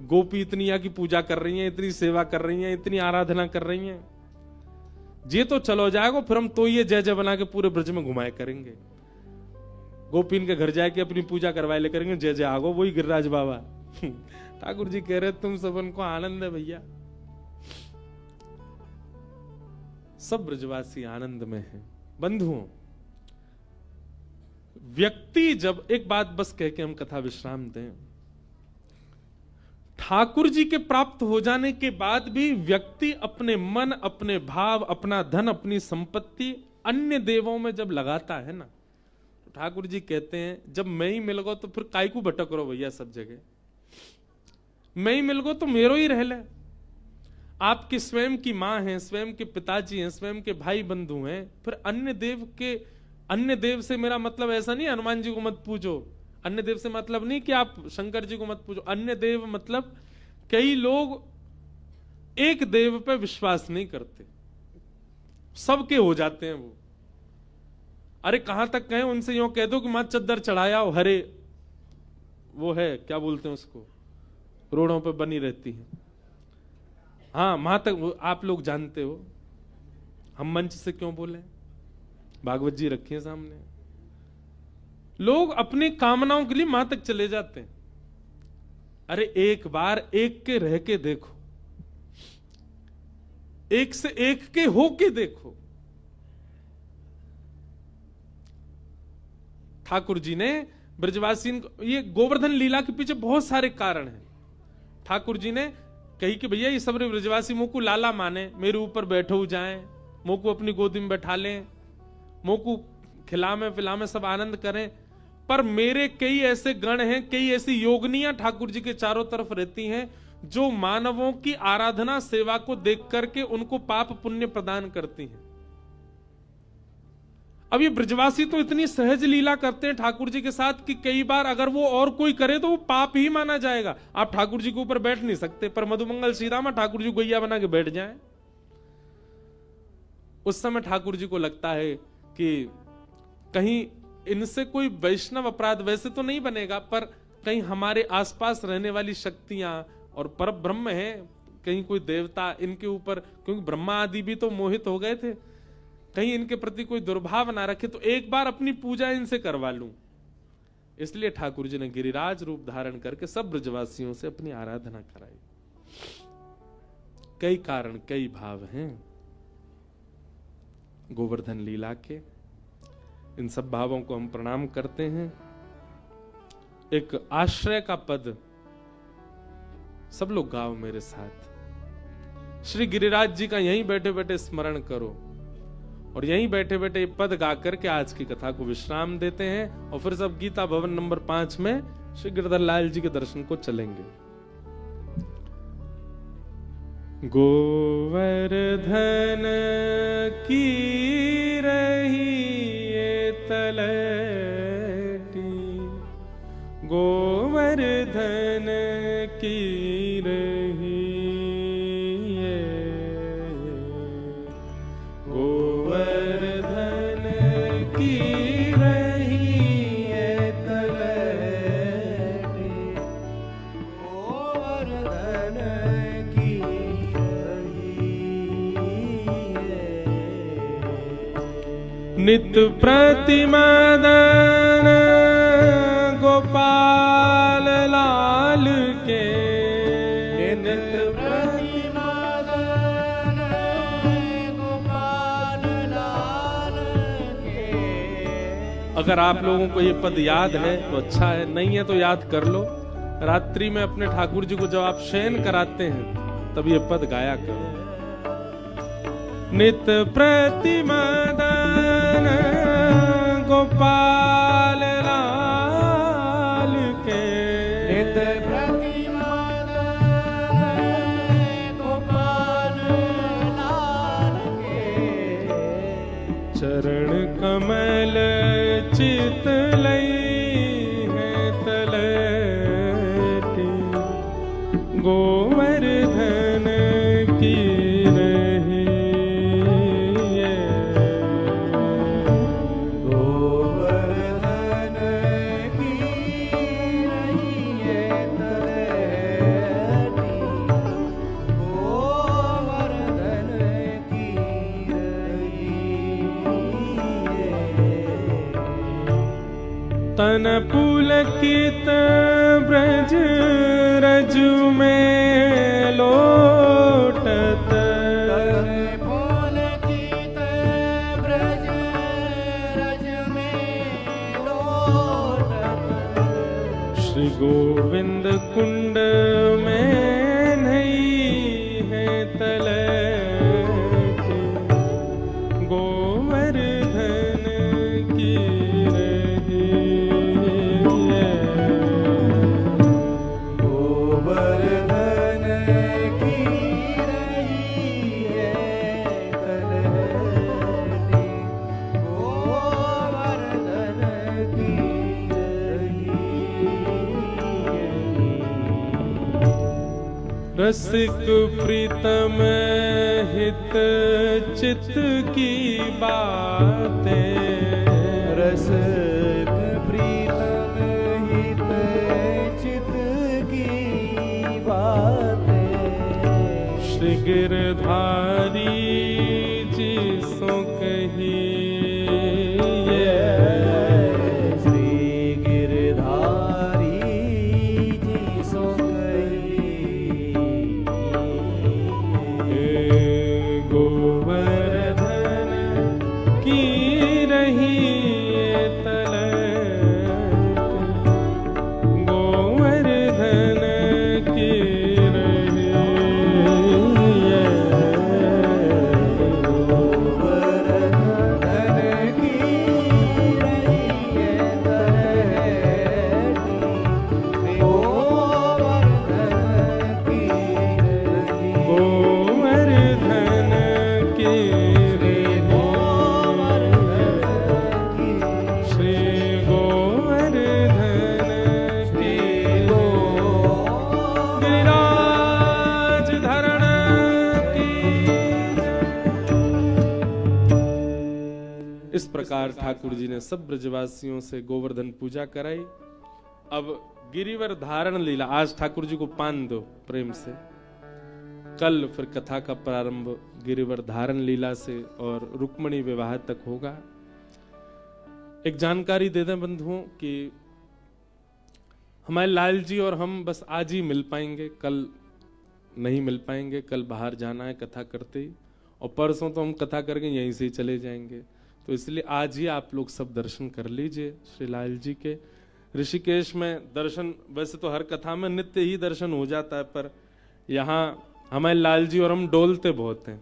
गोपी इतनी या की पूजा कर रही है, इतनी सेवा कर रही है, इतनी आराधना कर रही है, जे तो चलो जाएगो, फिर हम तो ये जय जय बना के पूरे ब्रज में घुमाए करेंगे। गोपीन के घर जाके अपनी पूजा करवाए ले करेंगे, जय जय आगो वही गिरिराज बाबा। ठाकुर जी कह रहे तुम सबन को आनंद है भैया, सब ब्रजवासी आनंद में हैं। बंधुओं, व्यक्ति जब, एक बात बस कह के हम कथा विश्राम दें, ठाकुर जी के प्राप्त हो जाने के बाद भी व्यक्ति अपने मन, अपने भाव, अपना धन, अपनी संपत्ति अन्य देवों में जब लगाता है ना, तो ठाकुर जी कहते हैं जब मैं ही मिल गो तो फिर काय को भटक रहो भैया सब जगह, मैं ही मिल गो तो मेरो ही रह ले। आपकी स्वयं की मां है, स्वयं के पिताजी हैं, स्वयं के भाई बंधु हैं, फिर अन्य देव से मेरा मतलब ऐसा नहीं हनुमान जी को मत पूजो, अन्य देव से मतलब नहीं कि आप शंकर जी को मत पूजो, अन्य देव मतलब कई लोग एक देव पे विश्वास नहीं करते, सबके हो जाते हैं वो। अरे कहां तक कहें, उनसे यूं कह दो कि मां चद्दर चढ़ाया हो, हरे वो है क्या बोलते हैं उसको, रोडों पे बनी रहती है, हाँ मां तक आप लोग जानते हो, हम मंच से क्यों बोले, भागवत जी रखिए सामने। लोग अपनी कामनाओं के लिए मां तक चले जाते हैं। अरे एक बार एक के रह के देखो, एक से एक के हो के देखो। ठाकुर जी ने ब्रजवासी, ये गोवर्धन लीला के पीछे बहुत सारे कारण हैं। ठाकुर जी ने कही कि भैया ये सब ब्रजवासी मुझको लाला माने, मेरे ऊपर बैठो जाएं, मुझको अपनी गोदी में बैठा लें, मुझको खिलामे पिलामे सब आनंद करें, पर मेरे कई ऐसे गण हैं, कई ऐसी योगनियां ठाकुर जी के चारों तरफ रहती हैं जो मानवों की आराधना सेवा को देख करके उनको पाप पुण्य प्रदान करती हैं। अब ये ब्रजवासी तो इतनी सहज लीला करते हैं ठाकुर जी के साथ कि कई बार अगर वो और कोई करे तो वो पाप ही माना जाएगा। आप ठाकुर जी के ऊपर बैठ नहीं सकते, पर मधुमंगल श्रीरामा ठाकुर जी गैया बना के बैठ जाएं। उस समय ठाकुर जी को लगता है कि कहीं इनसे कोई वैष्णव अपराध वैसे तो नहीं बनेगा, पर कहीं हमारे आसपास रहने वाली शक्तियां और पर ब्रह्म है, कहीं कोई देवता इनके ऊपर, क्योंकि ब्रह्मा आदि भी तो मोहित हो गए थे, कहीं इनके प्रति कोई दुर्भाव ना रखे, तो एक बार अपनी पूजा इनसे करवा लूं। इसलिए ठाकुर जी ने गिरिराज रूप धारण करके सब ब्रजवासियों से अपनी आराधना कराई। कई कारण, कई भाव हैं गोवर्धन लीला के, इन सब भावों को हम प्रणाम करते हैं। एक आश्रय का पद सब लोग गाओ मेरे साथ। श्री गिरिराज जी का यहीं बैठे बैठे स्मरण करो और यहीं बैठे बैठे ये पद गा करके आज की कथा को विश्राम देते हैं और फिर सब गीता भवन नंबर 5 में श्री गिरधर लाल जी के दर्शन को चलेंगे। गोवर्धन की रही ये तलटी, गोवर्धन की रही ये, गोवर्धन की रही ये तलटी, गोवर्धन की नित प्रतिमदन गोपाल लाल के, नित प्रतिमदन गोपाल लाल के। अगर आप लोगों को ये पद याद है तो अच्छा है, नहीं है तो याद कर लो। रात्रि में अपने ठाकुर जी को जब आप शयन कराते हैं तब ये पद गाया करो। नित प्रतिमदन गोपाल लाल के, नित प्रतिमदन गोपाल लाल के। चरण कमल चित लई है तलटी, गोवर्धन की तन पुलकित ब्रज रजु में लोटत, तन पुलकित गोविंद कुंड में नहीं है तलैटी, गोवर्धन की रही है। गोवर्धन की रही है तलहटी, गोवर्धन की रही है। रसिक प्रीतम हित चित की बातें, रसिक प्रीतम हित चित की बातें, श्री गिरधारी जी सो कही श्री गिरधारी जी सो गोवर्धन की रही तलैटी, गोवर्धन की रही है। गोवर्धन की रही है तलहटी, गोवर्धन की रही गोवर्धन की श्री गोवर्धन की गिरिराज धरण की। इस प्रकार ठाकुर जी ने सब ब्रजवासियों से गोवर्धन पूजा कराई। अब गिरिवर धारण लीला, आज ठाकुर जी को पान दो प्रेम से। कल फिर कथा का प्रारंभ गिरिवर धारण लीला से और रुक्मणी विवाह तक होगा। एक जानकारी दे दें बंधुओं कि हमारे लाल जी और हम बस आज ही मिल पाएंगे, कल नहीं मिल पाएंगे। कल बाहर जाना है कथा करते ही, और परसों तो हम कथा करके यहीं से ही चले जाएंगे। तो इसलिए आज ही आप लोग सब दर्शन कर लीजिए श्री लाल जी के। ऋषिकेश में दर्शन वैसे तो हर कथा में नित्य ही दर्शन हो जाता है, पर यहाँ हमारे लाल जी और हम डोलते बहुत हैं,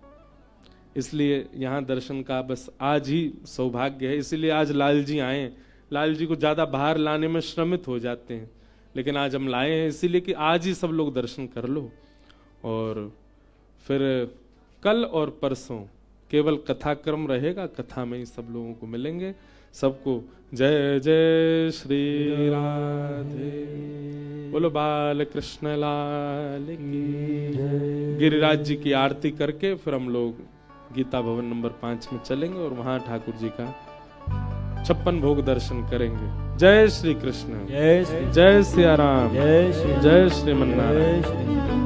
इसलिए यहाँ दर्शन का बस आज ही सौभाग्य है। इसलिए आज लाल जी आए। लाल जी को ज्यादा बाहर लाने में श्रमित हो जाते हैं, लेकिन आज हम लाए हैं इसीलिए कि आज ही सब लोग दर्शन कर लो। और फिर कल और परसों केवल कथा क्रम रहेगा, कथा में ही सब लोगों को मिलेंगे। सबको जय जय श्री राधे, बोलो बाल कृष्ण लाल की जय। गिरिराज जी की आरती करके फिर हम लोग गीता भवन नंबर 5 में चलेंगे और वहां ठाकुर जी का 56 भोग दर्शन करेंगे। जय श्री कृष्ण, जय श्री जय सिया राम, जय श्री जय श्रीमन्नारायण। जय श्री